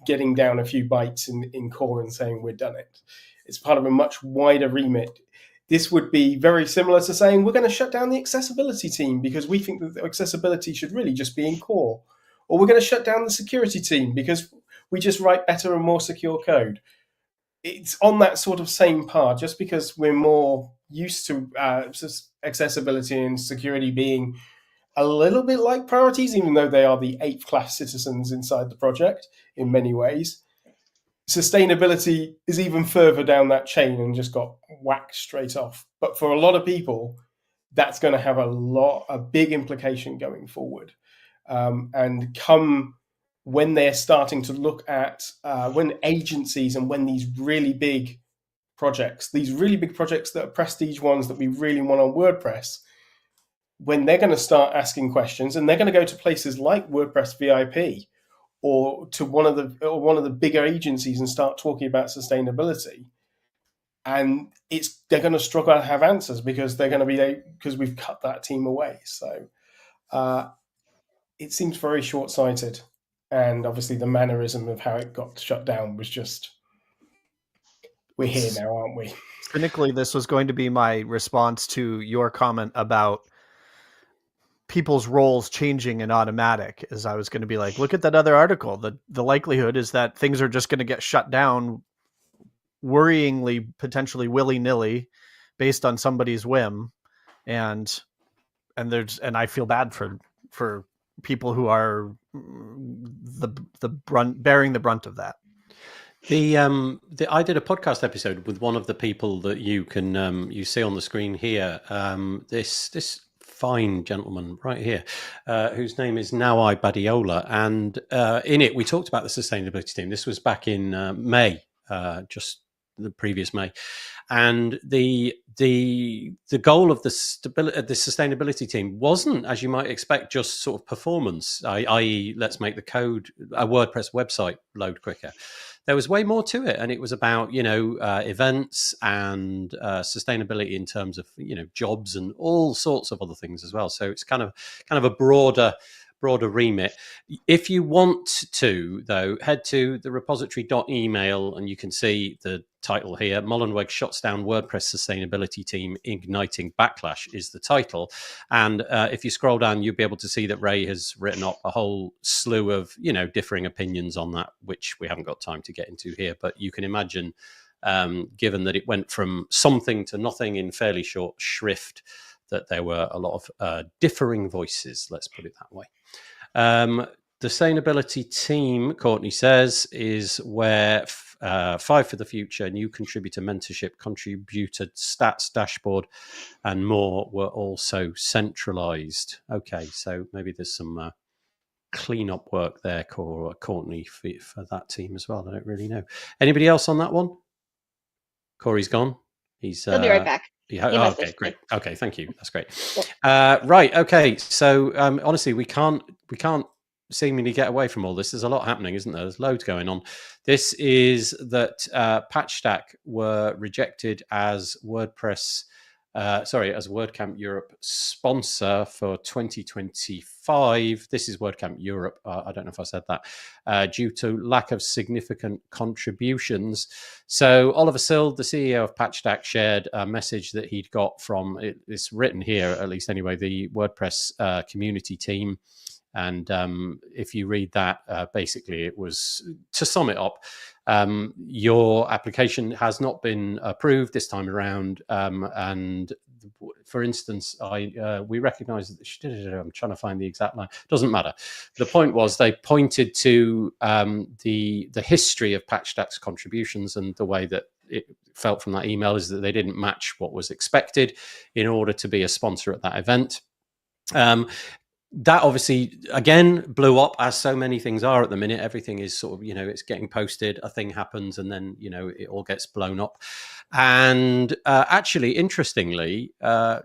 getting down a few bytes in core and saying we're done it. It's part of a much wider remit. This would be very similar to saying we're going to shut down the accessibility team because we think that accessibility should really just be in core. Or we're going to shut down the security team because we just write better and more secure code. It's on that sort of same par, just because we're more used to accessibility and security being a little bit like priorities, even though they are the 8th class citizens inside the project in many ways. Sustainability is even further down that chain and just got whacked straight off. But for a lot of people, that's going to have a big implication going forward. And come when they're starting to look at when agencies and when these really big projects that are prestige ones that we really want on WordPress, when they're going to start asking questions, and they're going to go to places like WordPress VIP or to one of the bigger agencies and start talking about sustainability, and they're going to struggle to have answers because because we've cut that team away. So it seems very short-sighted. And obviously the mannerism of how it got shut down was just, we're here now, aren't we? Cynically, this was going to be my response to your comment about people's roles changing in automatic, as I was going to be like, look at that other article. The likelihood is that things are just going to get shut down worryingly, potentially willy-nilly, based on somebody's whim. And I feel bad for people who are bearing the brunt of that. I did a podcast episode with one of the people that you can you see on the screen here. This fine gentleman right here, whose name is Nawai Badiola, and in it we talked about the sustainability team. This was back in May, just the previous May, and the goal of the sustainability team wasn't, as you might expect, just sort of performance, i.e., let's make a WordPress website load quicker. There was way more to it, and it was about events and sustainability in terms of jobs and all sorts of other things as well. So it's kind of a broader remit. If you want to, though, head to the repository.email and you can see the title here. Mullenweg shuts down WordPress sustainability team, igniting backlash is the title. And if you scroll down, you'll be able to see that Ray has written up a whole slew of differing opinions on that, which we haven't got time to get into here. But you can imagine, given that it went from something to nothing in fairly short shrift, that there were a lot of differing voices, let's put it that way. The sustainability team, Courtney says, is where 5 for the Future, new contributor mentorship, contributor stats dashboard, and more were also centralized. Okay, so maybe there's some cleanup work there, Courtney, for that team as well. I don't really know. Anybody else on that one? Corey's gone. He'll be right back. Yeah, okay, great. Okay, thank you. That's great. Right. Okay. So honestly, we can't seemingly get away from all this. There's a lot happening, isn't there? There's loads going on. This is that PatchStack were rejected as WordPress. As WordCamp Europe sponsor for 2025. This is WordCamp Europe. I don't know if I said that, due to lack of significant contributions. So Oliver Sild, the CEO of PatchStack, shared a message that he'd got from, it's written here, at least anyway, the WordPress community team. And if you read that, basically it was, to sum it up, your application has not been approved this time around. And for instance, we recognize that I'm trying to find the exact line. Doesn't matter. The point was they pointed to the history of PatchStack's contributions, and the way that it felt from that email is that they didn't match what was expected in order to be a sponsor at that event. That obviously, again, blew up, as so many things are at the minute. Everything is sort of, it's getting posted, a thing happens, and then, it all gets blown up. And actually, interestingly,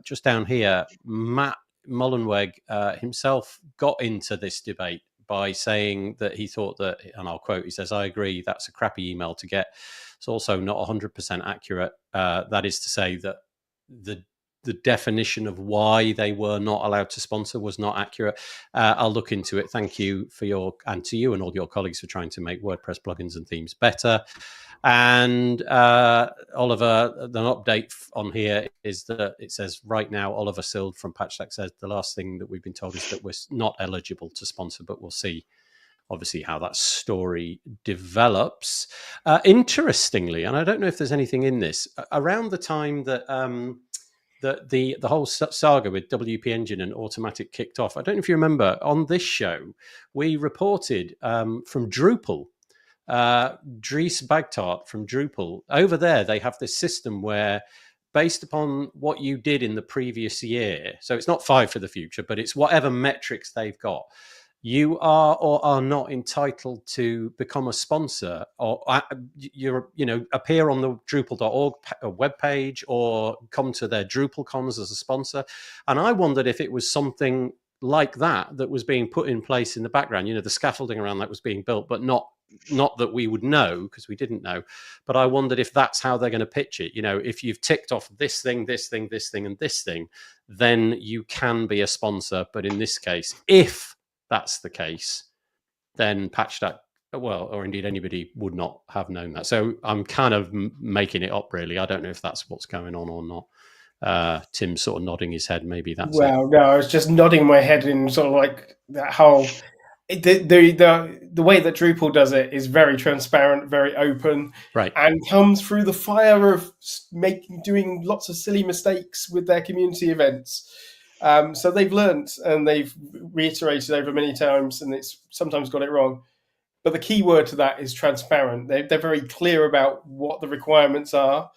just down here, Matt Mullenweg himself got into this debate by saying that he thought that, and I'll quote, he says, "I agree, that's a crappy email to get. It's also not 100% accurate. That is to say that the definition of why they were not allowed to sponsor was not accurate. I'll look into it. Thank you to you and all your colleagues for trying to make WordPress plugins and themes better." And Oliver, the update on here is that it says right now, Oliver Sild from PatchStack says the last thing that we've been told is that we're not eligible to sponsor, but we'll see, obviously, how that story develops. Interestingly, and I don't know if there's anything in this, around the time that the whole saga with WP Engine and Automatic kicked off, I don't know if you remember, on this show, we reported from Drupal, Dries Bagtart from Drupal. Over there, they have this system where, based upon what you did in the previous year, so it's not 5 for the Future, but it's whatever metrics they've got, you are or are not entitled to become a sponsor, or appear on the Drupal.org webpage, or come to their DrupalCons as a sponsor. And I wondered if it was something like that was being put in place in the background, the scaffolding around that was being built, but not that we would know, because we didn't know. But I wondered if that's how they're going to pitch it. If you've ticked off this thing, this thing, this thing, and this thing, then you can be a sponsor. But in this case, if that's the case, then PatchStack, or indeed anybody, would not have known that. So I'm kind of making it up, really. I don't know if that's what's going on or not. Tim's sort of nodding his head. Maybe that's it. Well, no, I was just nodding my head in sort of like that whole the way that Drupal does it is very transparent, very open, right, and comes through the fire of doing lots of silly mistakes with their community events. So they've learnt and they've reiterated over many times, and it's sometimes got it wrong. But the key word to that is transparent. They're very clear about what the requirements are,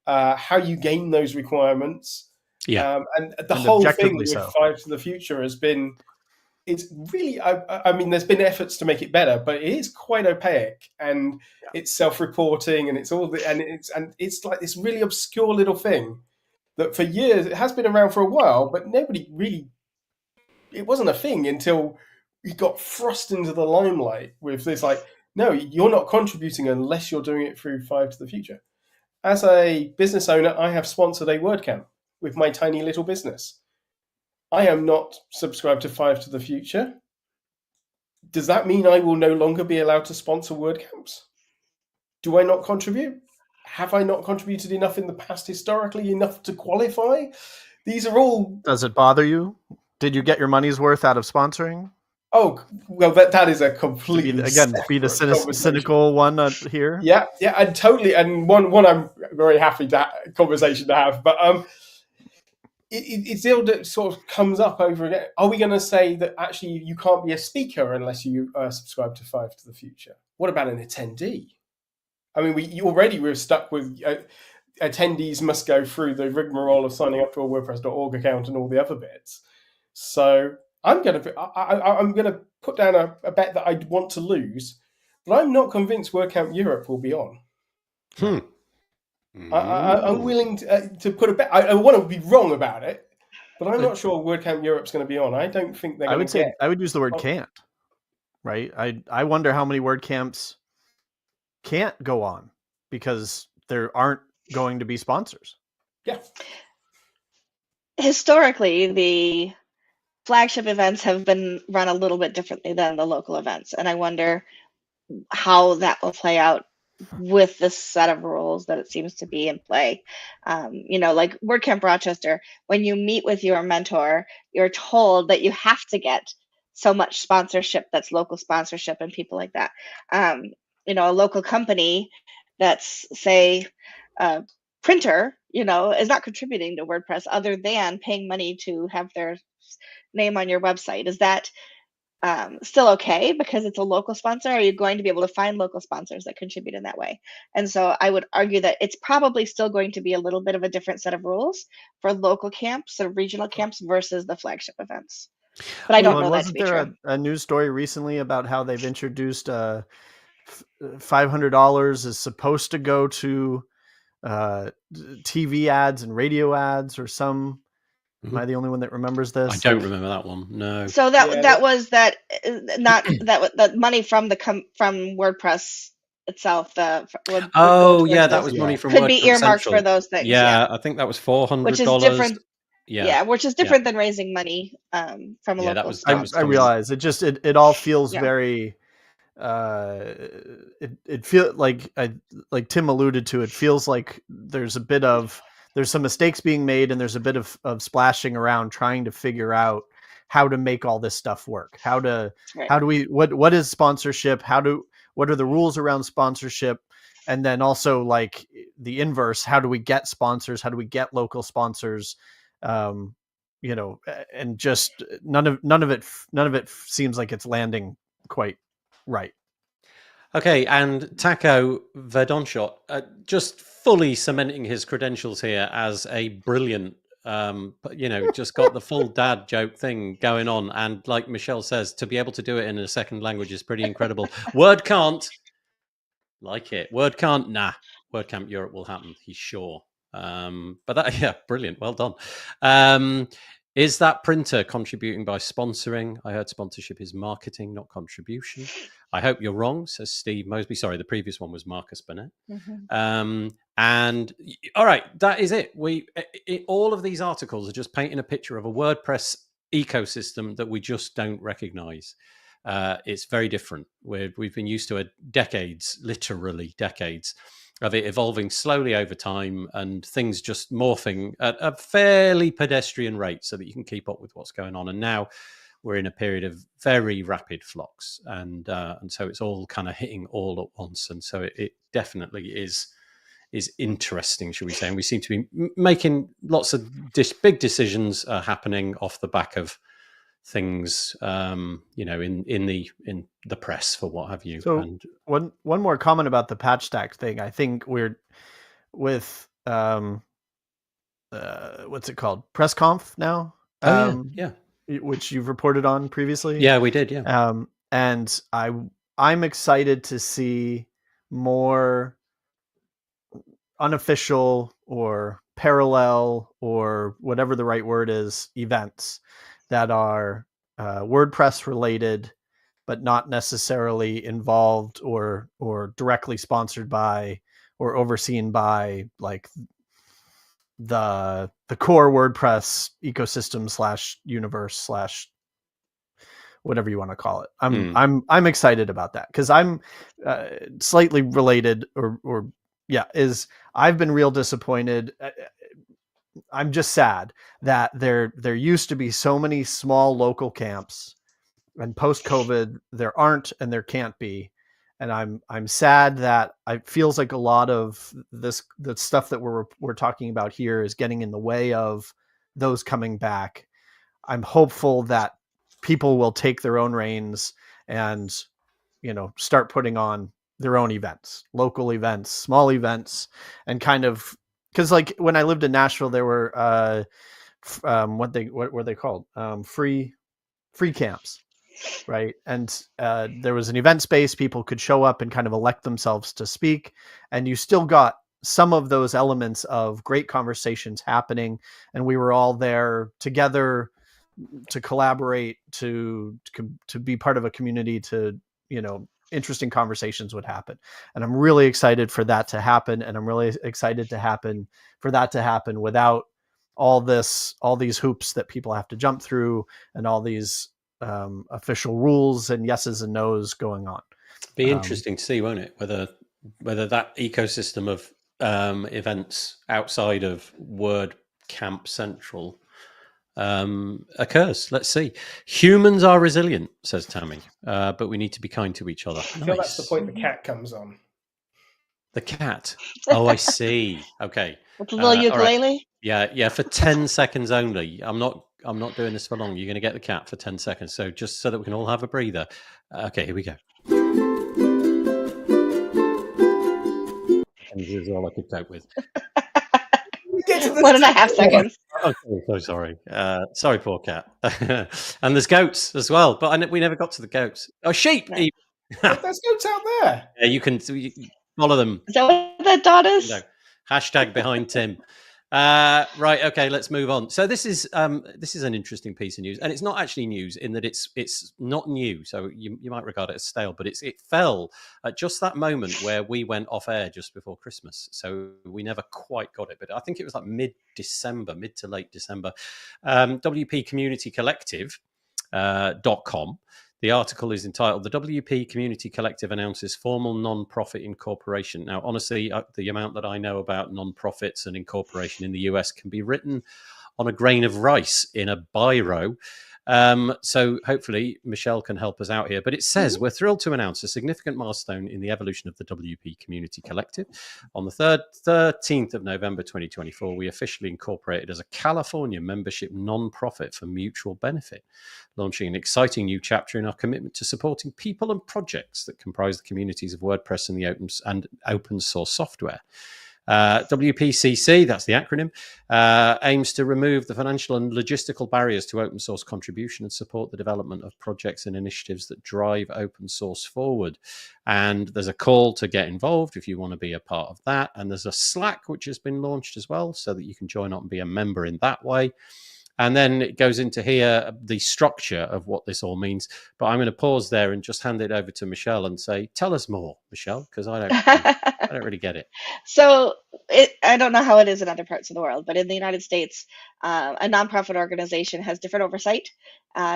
how you gain those requirements. Yeah, and the whole thing with 5 to the future has been, it's really, I mean, there's been efforts to make it better, but it is quite opaque, and it's self-reporting, and it's all and it's like this really obscure little thing that for years it has been around for a while, but nobody really, it wasn't a thing until we got thrust into the limelight with this, like, no, you're not contributing unless you're doing it through 5 to the future. As a business owner, I have sponsored a WordCamp with my tiny little business. I am not subscribed to 5 to the future. Does that mean I will no longer be allowed to sponsor WordCamps? Do I not contribute? Have I not contributed enough in the past historically, enough to qualify? These are all... Does it bother you? Did you get your money's worth out of sponsoring? Oh, well, that is a completely be the cynical one here. Yeah, and totally, and one I'm very happy to conversation to have, but it still sort of comes up over again. Are we going to say that actually you can't be a speaker unless you subscribe to 5 to the future? What about an attendee? I mean, we're stuck with attendees must go through the rigmarole of signing up to a WordPress.org account and all the other bits. So I'm going to put down a bet that I want to lose, but I'm not convinced WordCamp Europe will be on. I'm willing to put a bet. I want to be wrong about it, but I'm not sure WordCamp Europe's going to be on. I don't think they're going to get... I would use the word can't, right? I wonder how many WordCamps can't go on because there aren't going to be sponsors. Yeah. Historically, the flagship events have been run a little bit differently than the local events, and I wonder how that will play out with this set of rules that it seems to be in play. Like WordCamp Rochester, when you meet with your mentor, you're told that you have to get so much sponsorship that's local sponsorship and people like that. A local company that's, say, a printer, is not contributing to WordPress other than paying money to have their name on your website. Is that still okay because it's a local sponsor? Are you going to be able to find local sponsors that contribute in that way? And so I would argue that it's probably still going to be a little bit of a different set of rules for local camps or regional camps versus the flagship events. But I don't know that to be true. Wasn't there a news story recently about how they've introduced $500 is supposed to go to TV ads and radio ads or some... Am I the only one that remembers this? I don't remember that one. No. So that was money from WordPress itself. That was money from could WordPress be earmarked Central. For those things. Yeah, I think that was $400. Which is different. Which is different than raising money from a local. That was I realize it all feels very. It feels like Tim alluded to. It feels like there's some mistakes being made, and there's a bit of splashing around trying to figure out how to make all this stuff work. How do we, what is sponsorship? What are the rules around sponsorship? And then also like the inverse, how do we get sponsors? How do we get local sponsors? And just none of it seems like it's landing quite right. Okay, and Taco Verdonshot, just fully cementing his credentials here as a brilliant, just got the full dad joke thing going on. And like Michelle says, to be able to do it in a second language is pretty incredible. Word can't. Like it. Word can't. Nah. WordCamp Europe will happen. He's sure. Brilliant. Well done. Is that printer contributing by sponsoring? I heard sponsorship is marketing, not contribution. I hope you're wrong, says Steve Mosby. Sorry, the previous one was Marcus Burnett. Mm-hmm. And all right, that is it. All of these articles are just painting a picture of a WordPress ecosystem that we just don't recognize. It's very different. We've been used to literally decades of it evolving slowly over time and things just morphing at a fairly pedestrian rate so that you can keep up with what's going on. And now we're in a period of very rapid flux, and so it's all kind of hitting all at once. And so it definitely is interesting, should we say? And we seem to be making lots of big decisions happening off the back of things, in the press for what have you. So and one more comment about the patch stack thing. I think we're with what's it called, press conf now. Yeah, which you've reported on previously. Yeah, we did. Yeah. And I'm excited to see more unofficial or parallel or whatever the right word is, events that are WordPress related, but not necessarily involved or directly sponsored by or overseen by like the core WordPress ecosystem / universe / whatever you want to call it. I'm excited about that because I'm slightly related is I've been real disappointed. I'm just sad that there used to be so many small local camps, and post COVID there aren't and there can't be. And I'm sad that it feels like a lot of the stuff that we're talking about here is getting in the way of those coming back. I'm hopeful that people will take their own reins and, start putting on their own events, local events, small events, and kind of, because like when I lived in Nashville, there were what were they called? Free camps. Right. And there was an event space. People could show up and kind of elect themselves to speak. And you still got some of those elements of great conversations happening. And we were all there together to collaborate, to be part of a community, to, interesting conversations would happen. And I'm really excited for that to happen. And I'm really excited for that to happen without all these hoops that people have to jump through and all these official rules and yeses and nos going on. Be interesting to see, won't it, whether that ecosystem of events outside of WordCamp Central occurs. Let's see. Humans are resilient, says Tammy, but we need to be kind to each other. I feel that's the point the cat comes on. The cat. Oh, I see. Okay. With the little ukulele. Right. Yeah. For 10 seconds only. I'm not doing this for long. You're going to get the cat for 10 seconds. So just so that we can all have a breather. Okay, here we go. And this is all I could cope with. 1.5 seconds. Oh, so sorry. Sorry, poor cat. And there's goats as well, but we never got to the goats. Oh, sheep. No. There's goats out there. Yeah, you can follow them. Is that what that dot is? No. Hashtag behind Tim. Right. Okay. Let's move on. So this is an interesting piece of news, and it's not actually news in that it's not new. So you might regard it as stale, but it fell at just that moment where we went off air just before Christmas. So we never quite got it, but I think it was like mid to late December. WP Community Collective .com. The article is entitled "The WP Community Collective Announces Formal Non-Profit Incorporation." Now, honestly, the amount that I know about non-profits and incorporation in the US can be written on a grain of rice in a biro. So hopefully Michelle can help us out here. But it says, we're thrilled to announce a significant milestone in the evolution of the WP Community Collective. On the 13th of November 2024, we officially incorporated as a California membership non-profit for mutual benefit, launching an exciting new chapter in our commitment to supporting people and projects that comprise the communities of WordPress and the open source software. WPCC, that's the acronym, aims to remove the financial and logistical barriers to open source contribution and support the development of projects and initiatives that drive open source forward. And there's a call to get involved if you want to be a part of that. And there's a Slack which has been launched as well, so that you can join up and be a member in that way. And then it goes into here, the structure of what this all means. But I'm going to pause there and just hand it over to Michelle and say, tell us more, Michelle, because I don't really get it. So I don't know how it is in other parts of the world, but in the United States, a nonprofit organization has different oversight,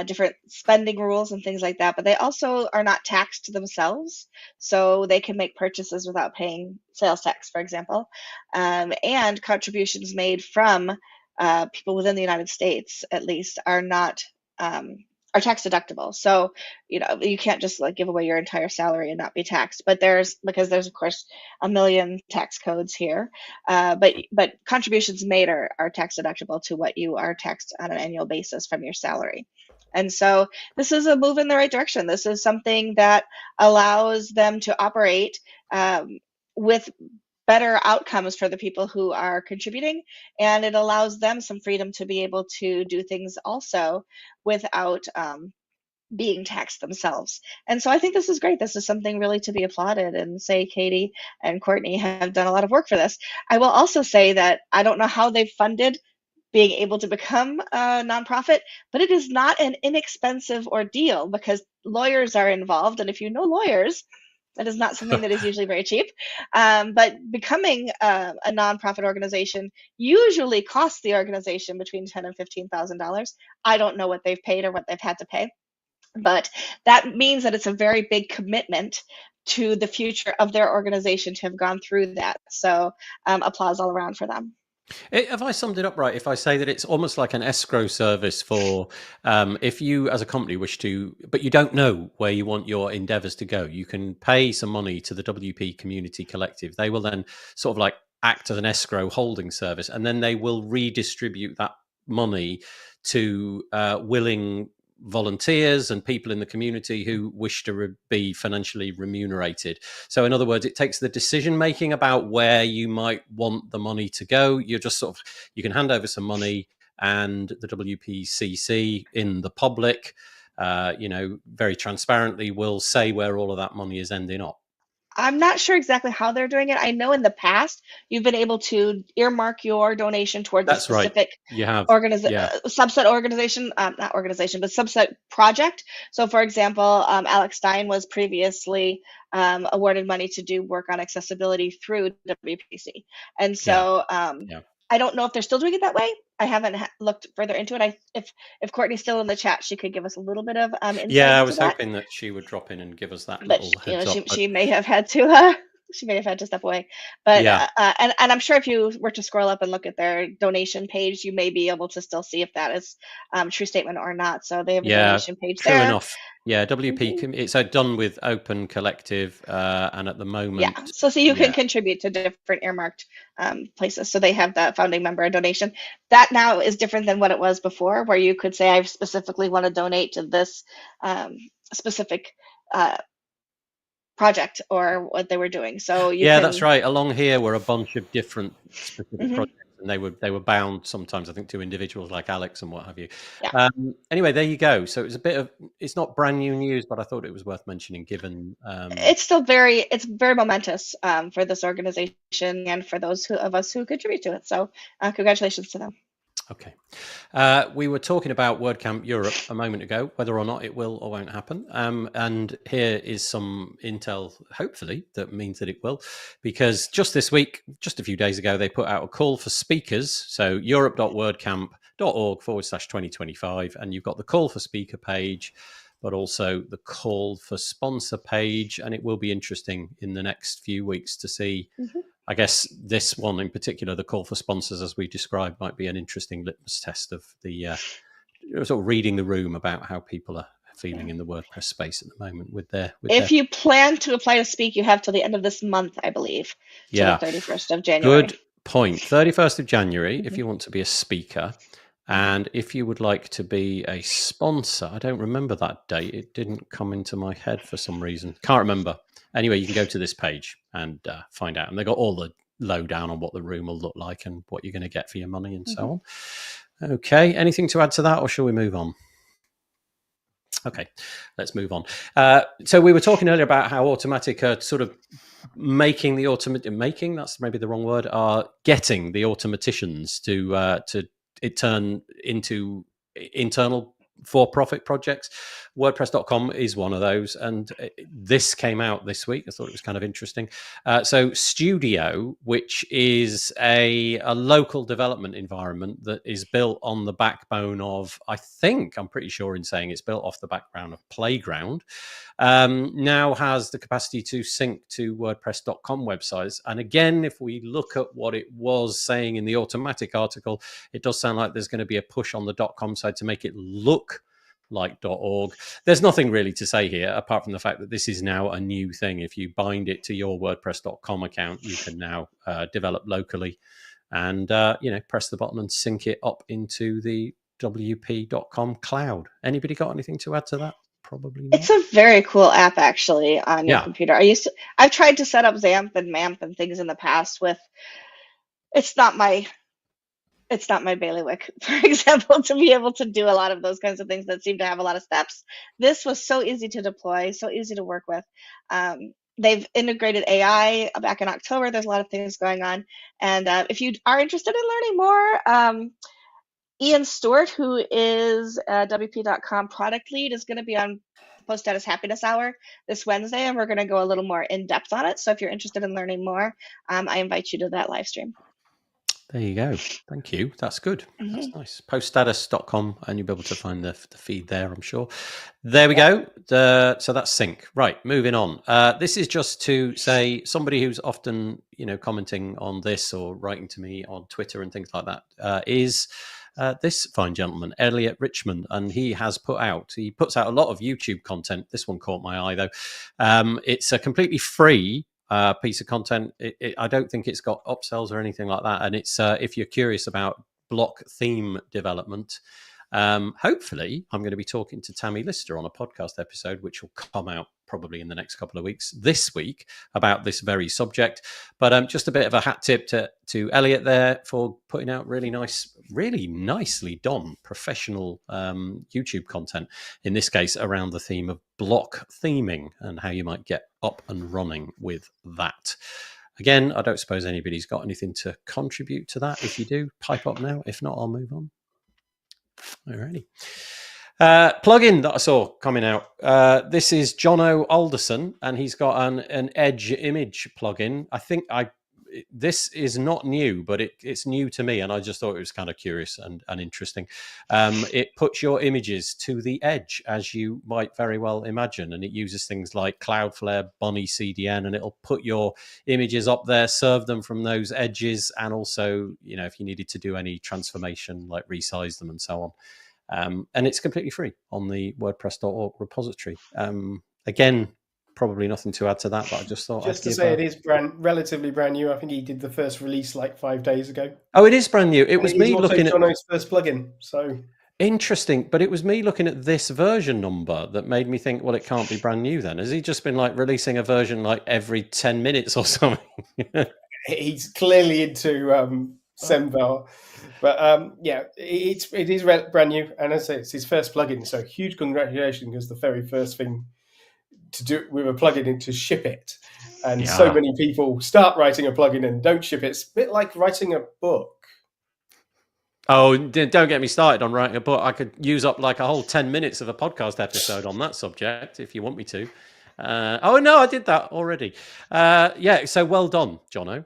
different spending rules and things like that, but they also are not taxed themselves. So they can make purchases without paying sales tax, for example, and contributions made from people within the United States, at least, are not are tax deductible. So, you can't just like give away your entire salary and not be taxed. But because there's of course a million tax codes here. But contributions made are tax deductible to what you are taxed on an annual basis from your salary. And so this is a move in the right direction. This is something that allows them to operate with better outcomes for the people who are contributing, and it allows them some freedom to be able to do things also without being taxed themselves. And so I think this is great. This is something really to be applauded, and say Katie and Courtney have done a lot of work for this. I will also say that I don't know how they've funded being able to become a nonprofit, but it is not an inexpensive ordeal because lawyers are involved. And if you know lawyers, that is not something that is usually very cheap. But becoming a nonprofit organization usually costs the organization between $10,000 and $15,000. I don't know what they've paid or what they've had to pay, but that means that it's a very big commitment to the future of their organization to have gone through that. So applause all around for them. Have I summed it up right if I say that it's almost like an escrow service for if you as a company wish to, but you don't know where you want your endeavors to go, you can pay some money to the WP Community Collective. They will then sort of like act as an escrow holding service, and then they will redistribute that money to willing volunteers and people in the community who wish to be financially remunerated. So in other words, it takes the decision making about where you might want the money to go. You're just sort of, you can hand over some money, and the WPCC in the public, very transparently will say where all of that money is ending up. I'm not sure exactly how they're doing it. I know in the past you've been able to earmark your donation towards a specific right. You have subset organization, not organization, but subset project. So, for example, Alex Stein was previously awarded money to do work on accessibility through WPC, and so I don't know if they're still doing it that way. I haven't looked further into it. If Courtney's still in the chat, she could give us a little bit of insight. Yeah, I was hoping that she would drop in and give us that little heads up. She may have had to. She may have had to step away, but and I'm sure if you were to scroll up and look at their donation page, you may be able to still see if that is true statement or not. So they have a donation page true there. Enough. Yeah, WP. It's done with Open Collective, and at the moment, so you can contribute to different earmarked places. So they have the founding member donation. That now is different than what it was before, where you could say I specifically want to donate to this specific project or what they were doing. So that's right. Along here were a bunch of different specific projects, and they were bound sometimes, I think, to individuals like Alex and what have you. Anyway, there you go. So it's not brand new news, but I thought it was worth mentioning given it's still very momentous for this organization and for those of us who contribute to it. So congratulations to them. Okay. We were talking about WordCamp Europe a moment ago, whether or not it will or won't happen. And here is some intel, hopefully, that means that it will. Because just this week, just a few days ago, they put out a call for speakers. So europe.wordcamp.org/2025. And you've got the call for speaker page, but also the call for sponsor page. And it will be interesting in the next few weeks to see. I guess this one in particular, the call for sponsors, as we described, might be an interesting litmus test of the sort of reading the room about how people are feeling in the WordPress space at the moment with their. You plan to apply to speak, you have till the end of this month, I believe. The 31st of January. Good point. 31st of January, if you want to be a speaker. And if you would like to be a sponsor, I don't remember that date. It didn't come into my head for some reason. Can't remember. Anyway, you can go to this page and find out. And they've got all the lowdown on what the room will look like and what you're going to get for your money and so on. Okay. Anything to add to that, or shall we move on? Okay, let's move on. So we were talking earlier about how Automatic are sort of making the that's maybe the wrong word, are getting the automaticians to it turn into internal for-profit projects. WordPress.com is one of those, and this came out this week. I thought it was kind of interesting. So Studio, which is a local development environment that is built on the backbone of, I'm pretty sure in saying it's built off the background of Playground, now has the capacity to sync to WordPress.com websites. And again, if we look at what it was saying in the Automatic article, it does sound like there's going to be a push on the .com side to make it look like .org. There's nothing really to say here, apart from the fact that this is now a new thing. If you bind it to your WordPress.com account, you can now develop locally and press the button and sync it up into the WP.com cloud. Anybody got anything to add to that? Probably not. It's a very cool app, actually, on your computer. I've tried to set up XAMPP and MAMP and things in the past with. It's not my bailiwick, for example, to be able to do a lot of those kinds of things that seem to have a lot of steps. This was so easy to deploy, so easy to work with. They've integrated AI back in October. There's a lot of things going on. And if you are interested in learning more, Ian Stewart, who is WP.com product lead, is going to be on Post Status Happiness Hour this Wednesday, and we're going to go a little more in depth on it. So if you're interested in learning more, I invite you to that live stream. There you go. Thank you. That's good. That's nice. Poststatus.com, and you'll be able to find the feed there, I'm sure. There we go. So that's sync. Right, moving on. This is just to say somebody who's often, commenting on this or writing to me on Twitter and things like that is this fine gentleman, Elliot Richmond, and he puts out a lot of YouTube content. This one caught my eye, though. It's a completely free piece of content. I don't think it's got upsells or anything like that. And it's if you're curious about block theme development, hopefully I'm going to be talking to Tammy Lister on a podcast episode, which will come out probably in the next couple of weeks this week about this very subject. But just a bit of a hat tip to Elliot there for putting out really nicely done professional YouTube content, in this case around the theme of block theming and how you might get up and running with that. Again, I don't suppose anybody's got anything to contribute to that. If you do, pipe up now. If not, I'll move on. Alrighty. Plugin that I saw coming out. This is Jono Alderson, and he's got an Edge image plugin. I think this is not new, but it's new to me, and I just thought it was kind of curious and interesting. It puts your images to the edge, as you might very well imagine, and it uses things like Cloudflare, Bunny CDN, and it'll put your images up there, serve them from those edges, and also, if you needed to do any transformation, like resize them and so on. And it's completely free on the WordPress.org repository. Again, probably nothing to add to that, but I just thought it is relatively brand new. I think he did the first release like 5 days ago. Oh, it is brand new. It was me looking at Jono's first plugin. So interesting, but it was me looking at this version number that made me think, well, it can't be brand new then. Has he just been like releasing a version like every 10 minutes or something? He's clearly into Semvar. But it is brand new, and as I say, it's his first plugin. So huge congratulations, because the very first thing to do with a plugin is to ship it. And so many people start writing a plugin and don't ship it. It's a bit like writing a book. Oh, don't get me started on writing a book. I could use up like a whole 10 minutes of a podcast episode on that subject if you want me to. Oh, no, I did that already. So well done, Jono.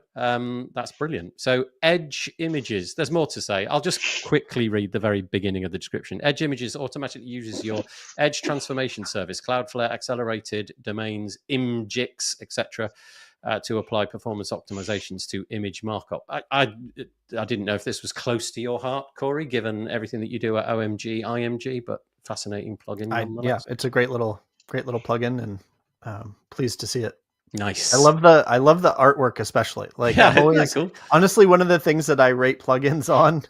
That's brilliant. So Edge Images, there's more to say. I'll just quickly read the very beginning of the description. Edge Images automatically uses your Edge transformation service, Cloudflare, accelerated domains, ImGix, etc., to apply performance optimizations to image markup. I didn't know if this was close to your heart, Corey, given everything that you do at OMG, IMG, but fascinating plugin. Yeah, it's a great little plugin, and pleased to see it. Nice. I love the artwork, especially. Like, I've always, cool. Honestly, one of the things that I rate plugins on,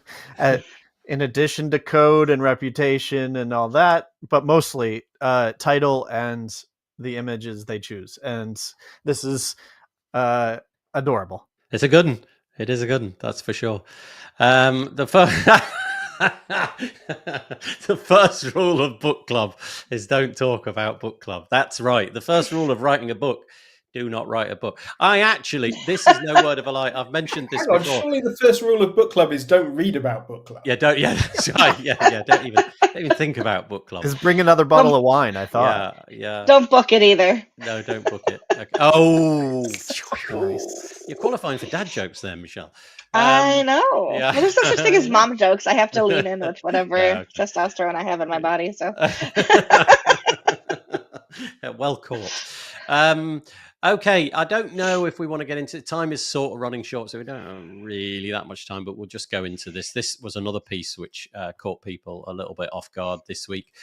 in addition to code and reputation and all that, but mostly title and the images they choose. And this is adorable. It's a good one. It is a good one. That's for sure. The first rule of book club is don't talk about book club. That's right. The first rule of writing a book, Do not write a book. I actually, this is no word of a lie. I've mentioned this before. Surely the first rule of book club is don't read about book club. Yeah, don't. Yeah, that's right. Yeah. Don't even think about book club. Just bring another bottle of wine. I thought. Yeah. Don't book it either. No, don't book it. Okay. Oh, you're qualifying for dad jokes there, Michelle. I know. Yeah. Well, there's no such thing as mom jokes. I have to lean in with whatever testosterone I have in my body. So. Well caught. Okay, I don't know if we want to get into time is sort of running short, so we don't have really that much time, but we'll just go into this. This was another piece which caught people a little bit off guard this week.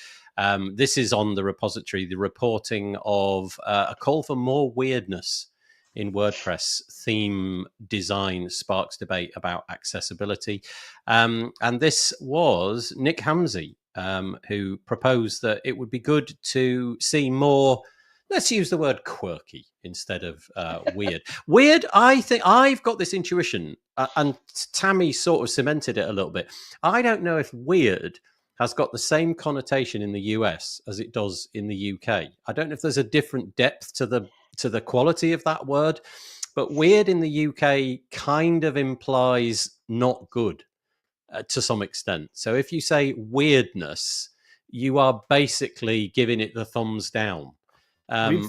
This is on the repository, the reporting of a call for more weirdness in WordPress theme design sparks debate about accessibility. And this was Nick Hamsey, who proposed that it would be good to see more, let's use the word quirky instead of weird. Weird, I think I've got this intuition, and Tammy sort of cemented it a little bit. I don't know if weird has got the same connotation in the US as it does in the UK. I don't know if there's a different depth to the quality of that word, but weird in the UK kind of implies not good to some extent. So if you say weirdness, you are basically giving it the thumbs down.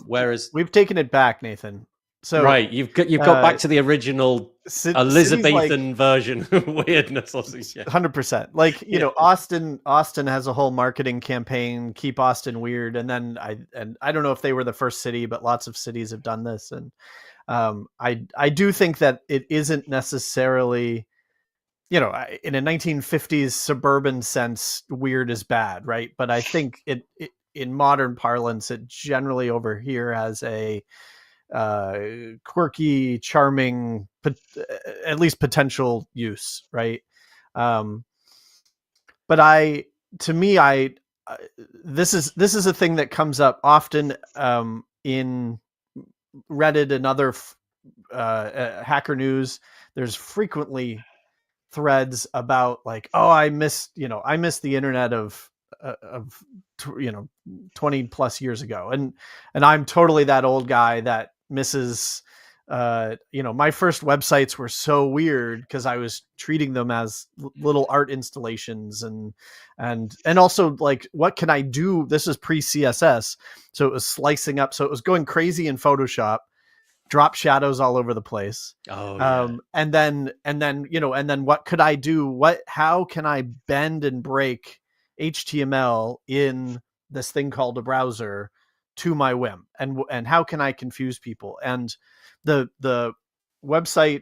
Whereas we've taken it back, Nathan. So right, you've got back to the original Elizabethan version of weirdness. 100%. Like, you know, Austin has a whole marketing campaign, keep Austin weird, and then I don't know if they were the first city, but lots of cities have done this, and I do think that it isn't necessarily, you know, in a 1950s suburban sense, weird is bad, right? But I think it in modern parlance, it generally over here has a quirky, charming, at least potential use, right? But this is a thing that comes up often in Reddit and other Hacker News. There's frequently threads about like, oh, I miss the internet of 20 plus years ago, and I'm totally that old guy that misses my first websites were so weird because I was treating them as little art installations and also like, what can I do? This is pre CSS, so it was slicing up, so it was going crazy in Photoshop, drop shadows all over the place. And then what could I do? How can I bend and break HTML in this thing called a browser to my whim, and how can I confuse people? And the website,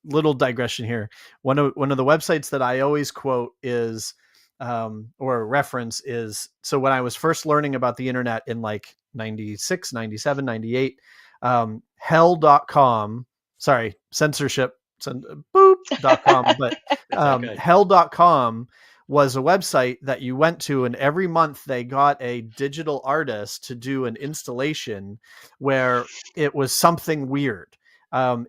little digression here, one of the websites that I always quote is or reference is, so when I was first learning about the internet in like 96, 97, 98, hell.com, sorry, censorship, boop.com, but okay. Hell.com was a website that you went to, and every month they got a digital artist to do an installation where it was something weird,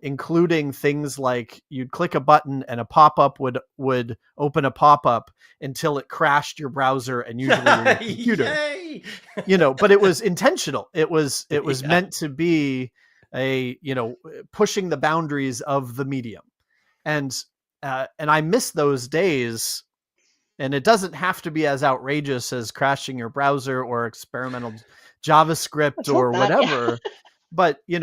including things like you'd click a button and a pop-up would open a pop-up until it crashed your browser and usually your computer. But it was intentional. It was meant to be pushing the boundaries of the medium. And I miss those days. And it doesn't have to be as outrageous as crashing your browser or experimental JavaScript or whatever. But you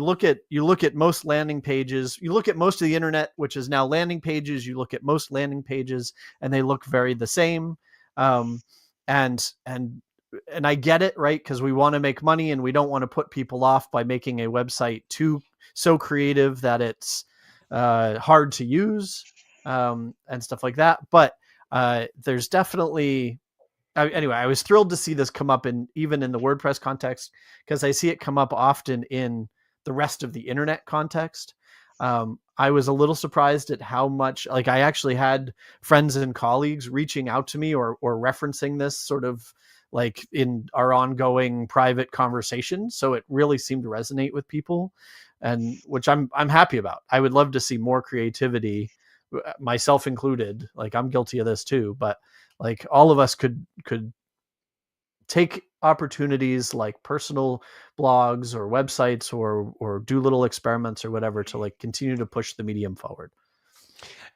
look at most landing pages, you look at most of the internet, which is now landing pages. You look at most landing pages, and they look very the same. And I get it, right? Because we want to make money, and we don't want to put people off by making a website so creative that it's hard to use and stuff like that. But there's definitely, anyway, I was thrilled to see this come up even in the WordPress context, because I see it come up often in the rest of the internet context. I was a little surprised at how much, like, I actually had friends and colleagues reaching out to me or referencing this sort of like in our ongoing private conversation. So it really seemed to resonate with people, and which I'm happy about. I would love to see more creativity, myself included. Like, I'm guilty of this too, but like all of us could take opportunities like personal blogs or websites or do little experiments or whatever to like continue to push the medium forward.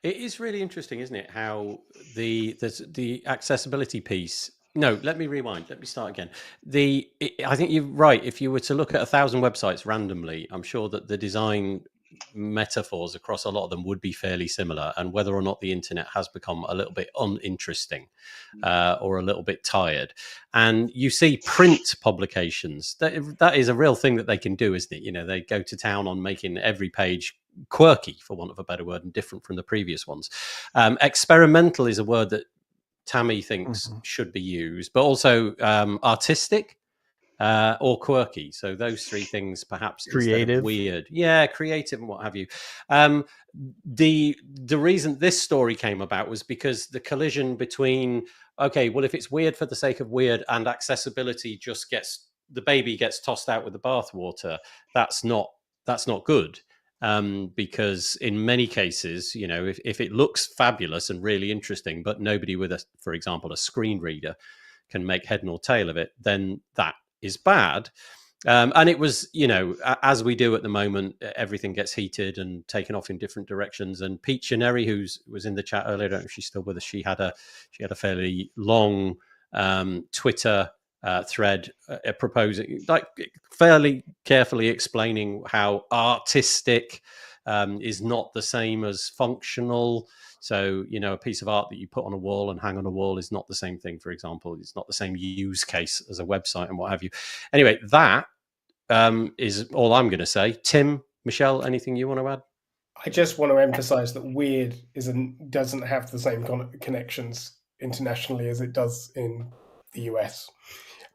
It is really interesting, isn't it? How the accessibility piece. No, let me rewind. Let me start again. I think you're right. If you were to look at 1,000 websites randomly, I'm sure that the design metaphors across a lot of them would be fairly similar. And whether or not the internet has become a little bit uninteresting or a little bit tired, and you see print publications, that is a real thing that they can do, isn't it? You know, they go to town on making every page quirky, for want of a better word, and different from the previous ones. Experimental is a word that Tammy thinks should be used, but also artistic or quirky. So those three things, perhaps, creative, instead of weird, creative and what have you. The reason this story came about was because the collision between, okay, well, if it's weird for the sake of weird and accessibility just the baby gets tossed out with the bathwater, that's not good. Because in many cases, you know, if it looks fabulous and really interesting, but nobody with for example, a screen reader can make head nor tail of it, then that is bad. And it was, you know, as we do at the moment, everything gets heated and taken off in different directions. And Pete Chineri, who was in the chat earlier, I don't know if she's still with us, she had a fairly long Twitter thread proposing, like, fairly carefully explaining how artistic is not the same as functional. So, you know, a piece of art that you put on a wall and hang on a wall is not the same thing, for example. It's not the same use case as a website and what have you. Anyway, that is all I'm going to say. Tim, Michelle, anything you want to add? I just want to emphasize that weird doesn't have the same connections internationally as it does in the US.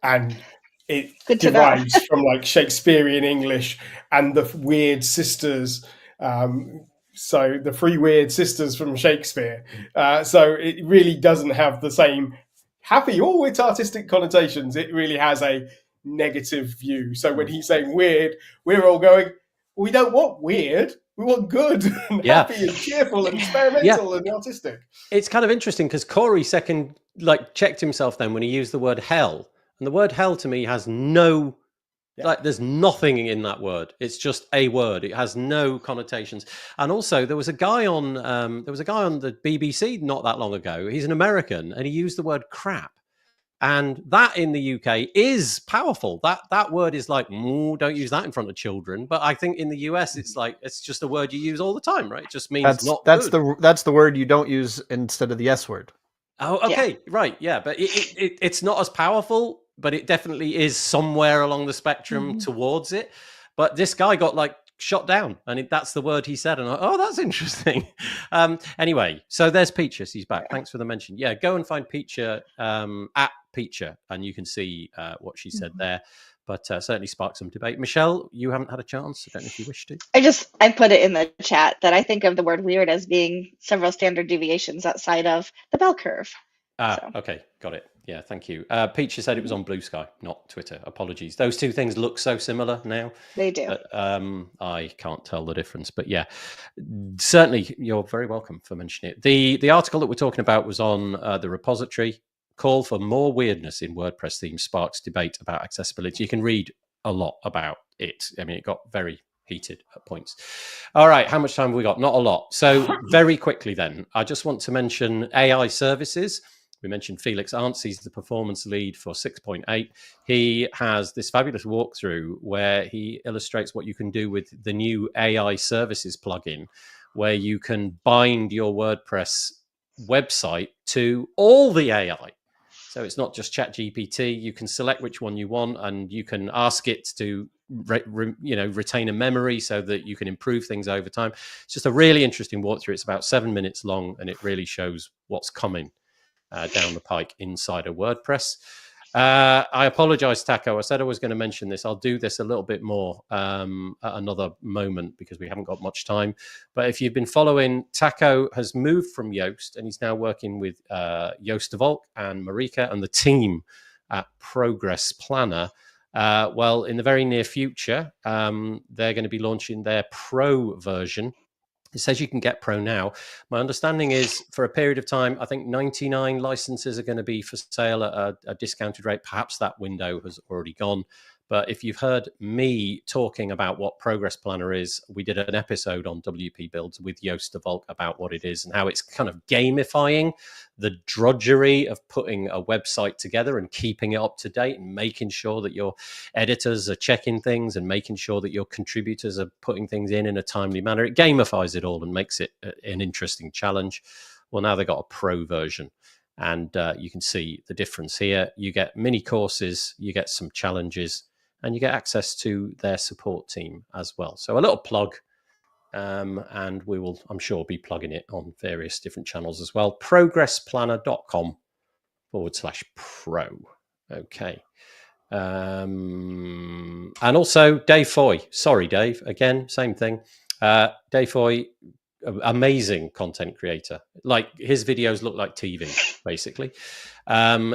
And it derives from like Shakespearean English and the weird sisters. So the three weird sisters from Shakespeare. So it really doesn't have the same happy or with artistic connotations. It really has a negative view. So when he's saying weird, we're all going, we don't want weird. We want good and happy and cheerful and experimental and artistic. It's kind of interesting because Corey checked himself then when he used the word hell. And the word hell to me has no, there's nothing in that word. It's just a word. It has no connotations. And also there was a guy on the BBC not that long ago. He's an American and he used the word crap. And that in the UK is powerful. That word is like, don't use that in front of children. But I think in the US, it's just a word you use all the time, right? It just means that's the word you don't use instead of the S word. Oh, okay, right, yeah, but it's not as powerful, but it definitely is somewhere along the spectrum towards it. But this guy got shot down, and that's the word he said, and that's interesting. Anyway, so there's Peacher. He's back. Thanks for the mention. Yeah, go and find Peacher at Peacher, and you can see what she said there. But certainly sparked some debate. Michelle, you haven't had a chance. I don't know if you wish to. I put it in the chat that I think of the word weird as being several standard deviations outside of the bell curve. Okay, got it. Yeah, thank you. Peacher said it was on Blue Sky, not Twitter. Apologies. Those two things look so similar now. They do. But, I can't tell the difference. But yeah, certainly you're very welcome for mentioning it. The article that we're talking about was on the repository. Call for more weirdness in WordPress themes sparks debate about accessibility. You can read a lot about it. I mean, it got very heated at points. All right, how much time have we got? Not a lot. So very quickly then, I just want to mention AI services. We mentioned Felix Arntz. He's the performance lead for 6.8. He has this fabulous walkthrough where he illustrates what you can do with the new AI services plugin, where you can bind your WordPress website to all the AI. So it's not just ChatGPT. You can select which one you want, and you can ask it to retain a memory so that you can improve things over time. It's just a really interesting walkthrough. It's about 7 minutes long, and it really shows what's coming down the pike inside of WordPress. I apologize, Taco. I said I was going to mention this. I'll do this a little bit more at another moment because we haven't got much time. But if you've been following, Taco has moved from Yoast and he's now working with Yoast Volk and Marika and the team at Progress Planner. Well, in the very near future, they're going to be launching their Pro version It says you can get Pro now. My understanding is for a period of time, I think 99 licenses are going to be for sale at a discounted rate. Perhaps that window has already gone. But if you've heard me talking about what Progress Planner is, we did an episode on WP Builds with Joost de Valk about what it is and how it's kind of gamifying the drudgery of putting a website together and keeping it up to date and making sure that your editors are checking things and making sure that your contributors are putting things in a timely manner. It gamifies it all and makes it an interesting challenge. Well, now they've got a pro version. And you can see the difference here. You get mini courses, you get some challenges, and you get access to their support team as well. So a little plug, and we will, I'm sure, be plugging it on various different channels as well. progressplanner.com/pro. Okay. And also Dave Foy. Sorry, Dave. Again, same thing. Dave Foy, amazing content creator. Like his videos look like TV, basically.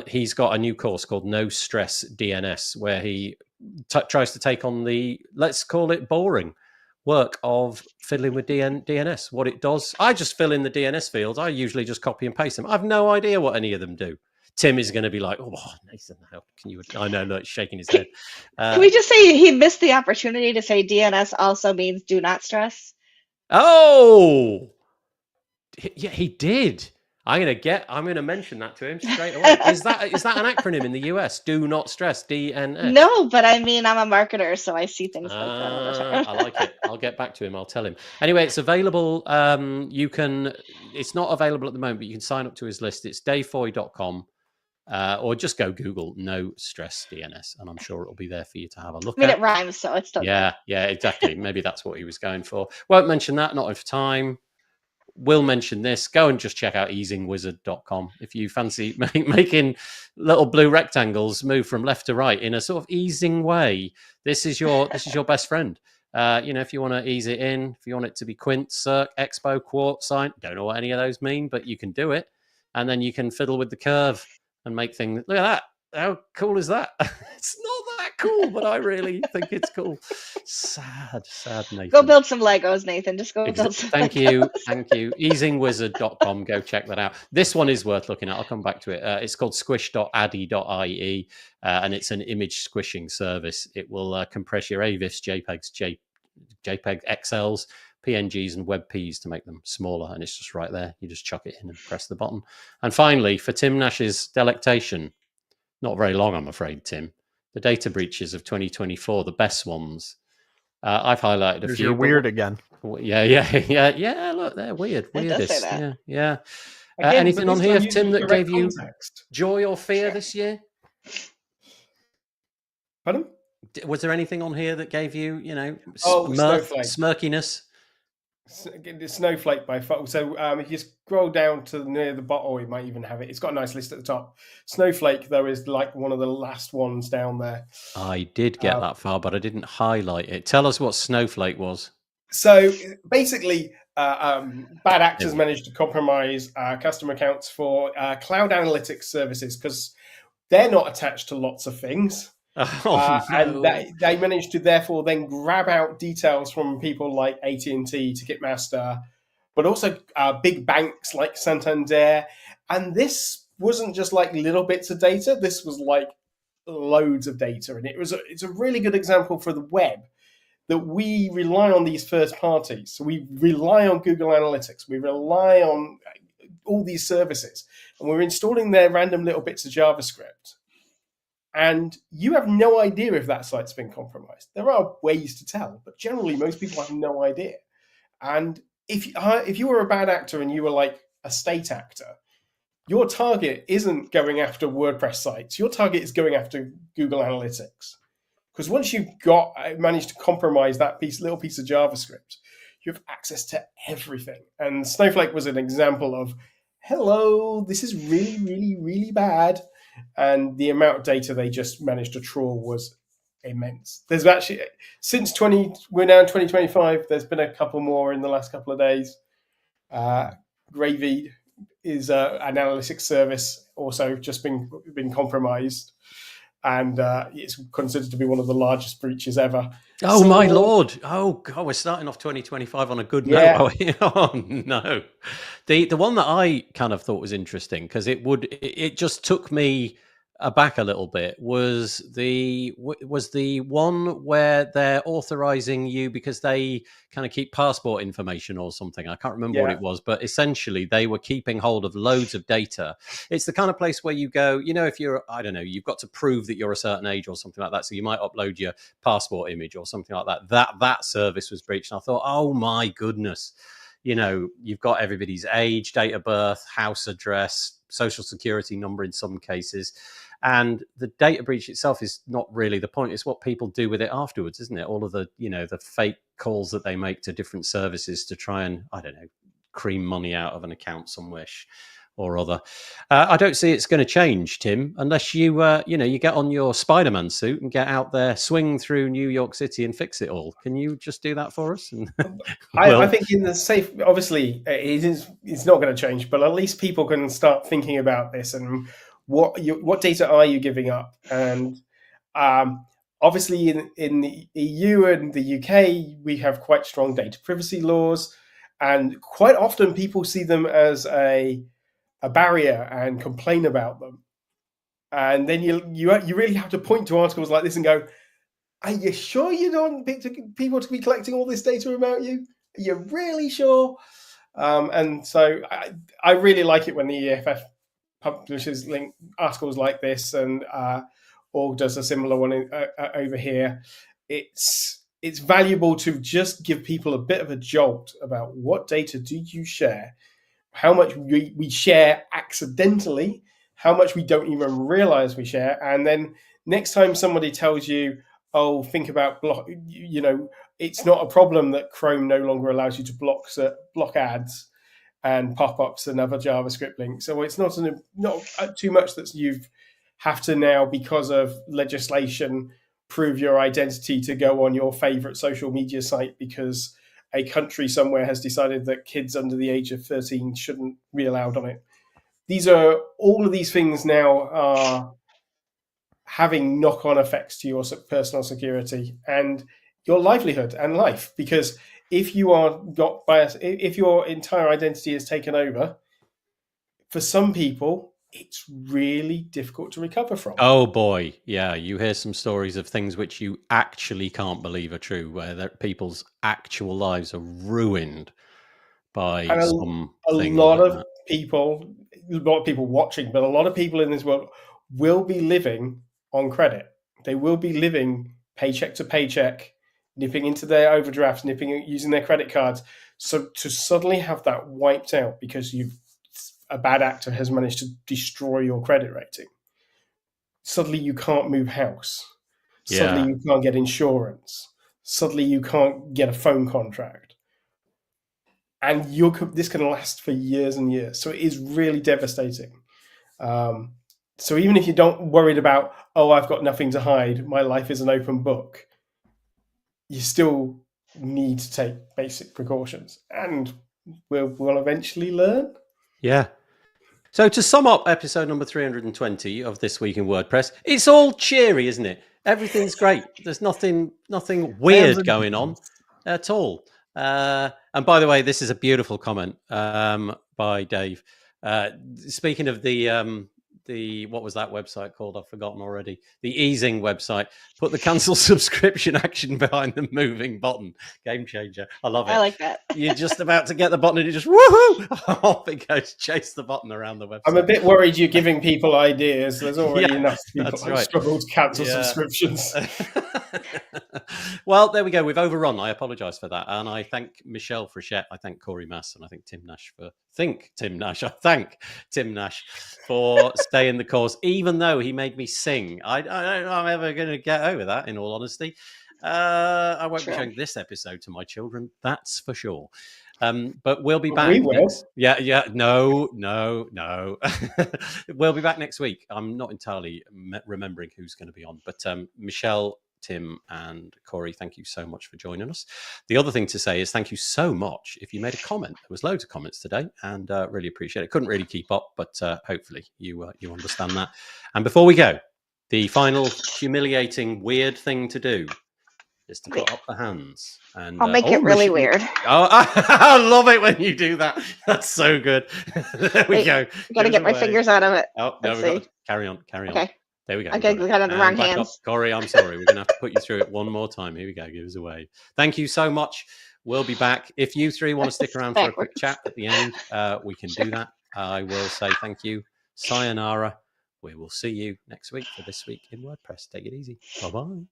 He's got a new course called No Stress DNS, where he tries to take on the, let's call it boring work of fiddling with DNS, what it does. I just fill in the DNS fields. I usually just copy and paste them. I have no idea what any of them do. Tim is going to be like, oh, Nathan, how can you? I know, look, shaking his head. Can we just say he missed the opportunity to say DNS also means do not stress? Oh, yeah, he did. I'm going to mention that to him straight away. Is that an acronym in the US? Do not stress, DNS. No, but I mean, I'm a marketer, so I see things like that all the time. I like it. I'll get back to him. I'll tell him. Anyway, it's available. It's not available at the moment, but you can sign up to his list. It's davefoy.com. Or just go Google No Stress DNS, and I'm sure it'll be there for you to have a look at. I mean, it rhymes, so it's still yeah, exactly. Maybe that's what he was going for. Won't mention that, not enough time. Will mention this. Go and just check out easingwizard.com if you fancy making little blue rectangles move from left to right in a sort of easing way. This is your best friend. If you want to ease it in, if you want it to be quint, circ, expo, quart, sine, don't know what any of those mean, but you can do it, and then you can fiddle with the curve and make things. Look at that. How cool is that? It's not that cool, but I really think it's cool. Sad, Nathan. Go build some Legos, Nathan. Just go build some Thank you. Easingwizard.com. Go check that out. This one is worth looking at. I'll come back to it. It's called squish.addy.ie, and it's an image squishing service. It will compress your AVIFs, JPEGs, JPEG XLs, PNGs and WebPs to make them smaller, and it's just right there. You just chuck it in and press the button. And finally, for Tim Nash's delectation, not very long, I'm afraid, Tim, the data breaches of 2024, the best ones. I've highlighted a few. You're weird again. Yeah. Look, they're weird. Weirdest. Does say that. Yeah. Again, anything on here, Tim, that gave you context. joy or fear this year? Pardon? Was there anything on here that gave you, smirkiness? The Snowflake by far. So if you scroll down to near the bottom, you might even have it. It's got a nice list at the top. Snowflake, though, is like one of the last ones down there. I did get that far, but I didn't highlight it. Tell us what Snowflake was. So basically, bad actors managed to compromise customer accounts for cloud analytics services because they're not attached to lots of things. And they managed to therefore then grab out details from people like AT&T, Ticketmaster, but also big banks like Santander. And this wasn't just like little bits of data. This was like loads of data. And it's a really good example for the web that we rely on these first parties. So we rely on Google Analytics. We rely on all these services. And we're installing their random little bits of JavaScript. And you have no idea if that site's been compromised. There are ways to tell, but generally most people have no idea. And if you were a bad actor and you were like a state actor, your target isn't going after WordPress sites. Your target is going after Google Analytics. Because once you've managed to compromise that little piece of JavaScript, you have access to everything. And Snowflake was an example of, hello, this is really, really, really bad. And the amount of data they just managed to trawl was immense. There's actually, we're now in 2025, there's been a couple more in the last couple of days. Gravy is an analytics service, also just been compromised. and it's considered to be one of the largest breaches ever. Oh, my Lord. Oh, God, we're starting off 2025 on a good note. Oh, no. The one that I kind of thought was interesting, because it just took me aback a little bit, was the one where they're authorizing you because they kind of keep passport information or something. I can't remember what it was, but essentially they were keeping hold of loads of data. It's the kind of place where you go, if you're, I don't know, you've got to prove that you're a certain age or something like that. So you might upload your passport image or something like that. That service was breached. And I thought, oh my goodness, you've got everybody's age, date of birth, house address, social security number in some cases. And the data breach itself is not really the point. It's what people do with it afterwards, isn't it? All of the, the fake calls that they make to different services to try and, I don't know, cream money out of an account somewhere or other. I don't see it's going to change, Tim, unless you, you get on your Spider-Man suit and get out there, swing through New York City and fix it all. Can you just do that for us? I think in the safe, obviously, it's not going to change, but at least people can start thinking about this and what data are you giving up? And obviously, in the EU and the UK, we have quite strong data privacy laws, and quite often people see them as a barrier and complain about them. And then you really have to point to articles like this and go, are you sure you don't want people to be collecting all this data about you? Are you really sure? And so I really like it when the EFF publishes articles like this, and or does a similar one over here. It's valuable to just give people a bit of a jolt about what data do you share, how much we share accidentally, how much we don't even realize we share. And then next time somebody tells you, oh, think about it's not a problem that Chrome no longer allows you to block ads and pop-ups and other JavaScript links. So it's not too much that you have to now, because of legislation, prove your identity to go on your favorite social media site because a country somewhere has decided that kids under the age of 13 shouldn't be allowed on it. All of these things now are having knock-on effects to your personal security and your livelihood and life. Because if you are got bias, if your entire identity is taken over, for some people, it's really difficult to recover from. Oh boy, yeah, you hear some stories of things which you actually can't believe are true, where people's actual lives are ruined by something. A lot of people watching, but a lot of people in this world will be living on credit. They will be living paycheck to paycheck, nipping into their overdrafts, using their credit cards. So to suddenly have that wiped out because a bad actor has managed to destroy your credit rating. Suddenly you can't move house. Suddenly you can't get insurance. Suddenly you can't get a phone contract. And this can last for years and years. So it is really devastating. So even if you don't worried about, oh, I've got nothing to hide, my life is an open book, you still need to take basic precautions. And we'll eventually learn. Yeah. So to sum up episode number 320 of This Week in WordPress, it's all cheery, isn't it? Everything's great. There's nothing weird going on at all. And by the way, this is a beautiful comment by Dave. Speaking of the what was that website called? I've forgotten already. The easing website. Put the cancel subscription action behind the moving button. Game changer. I love it. I like that. You're just about to get the button and you just woohoo! Off it goes. Chase the button around the website. I'm a bit worried you're giving people ideas. There's already enough people who struggle to cancel subscriptions. Well, there we go. We've overrun. I apologise for that. And I thank Michelle Frechette. I thank Corey Maass. And I thank Tim Nash I thank Tim Nash for staying the course, even though he made me sing. I don't know I'm ever going to get over that, in all honesty. I won't be showing this episode to my children, that's for sure. But we'll be back. We will. No. We'll be back next week. I'm not entirely remembering who's going to be on, but Michelle, Tim and Corey, thank you so much for joining us. The other thing to say is thank you so much if you made a comment. There was loads of comments today and really appreciate it. Couldn't really keep up, but hopefully you understand that. And before we go, The final humiliating, weird thing to do is to put up the hands. And I'll make it really weird. Oh, I love it when you do that. That's so good. There we go. I got to get my fingers out of it. Oh, no, we've got to carry on. Okay. There we go. Okay, we got it in the wrong hands. Corey, I'm sorry. We're going to have to put you through it one more time. Here we go. Give us away. Thank you so much. We'll be back. If you three want to stick around for a quick chat at the end, we can do that. I will say thank you. Sayonara. We will see you next week for This Week in WordPress. Take it easy. Bye-bye.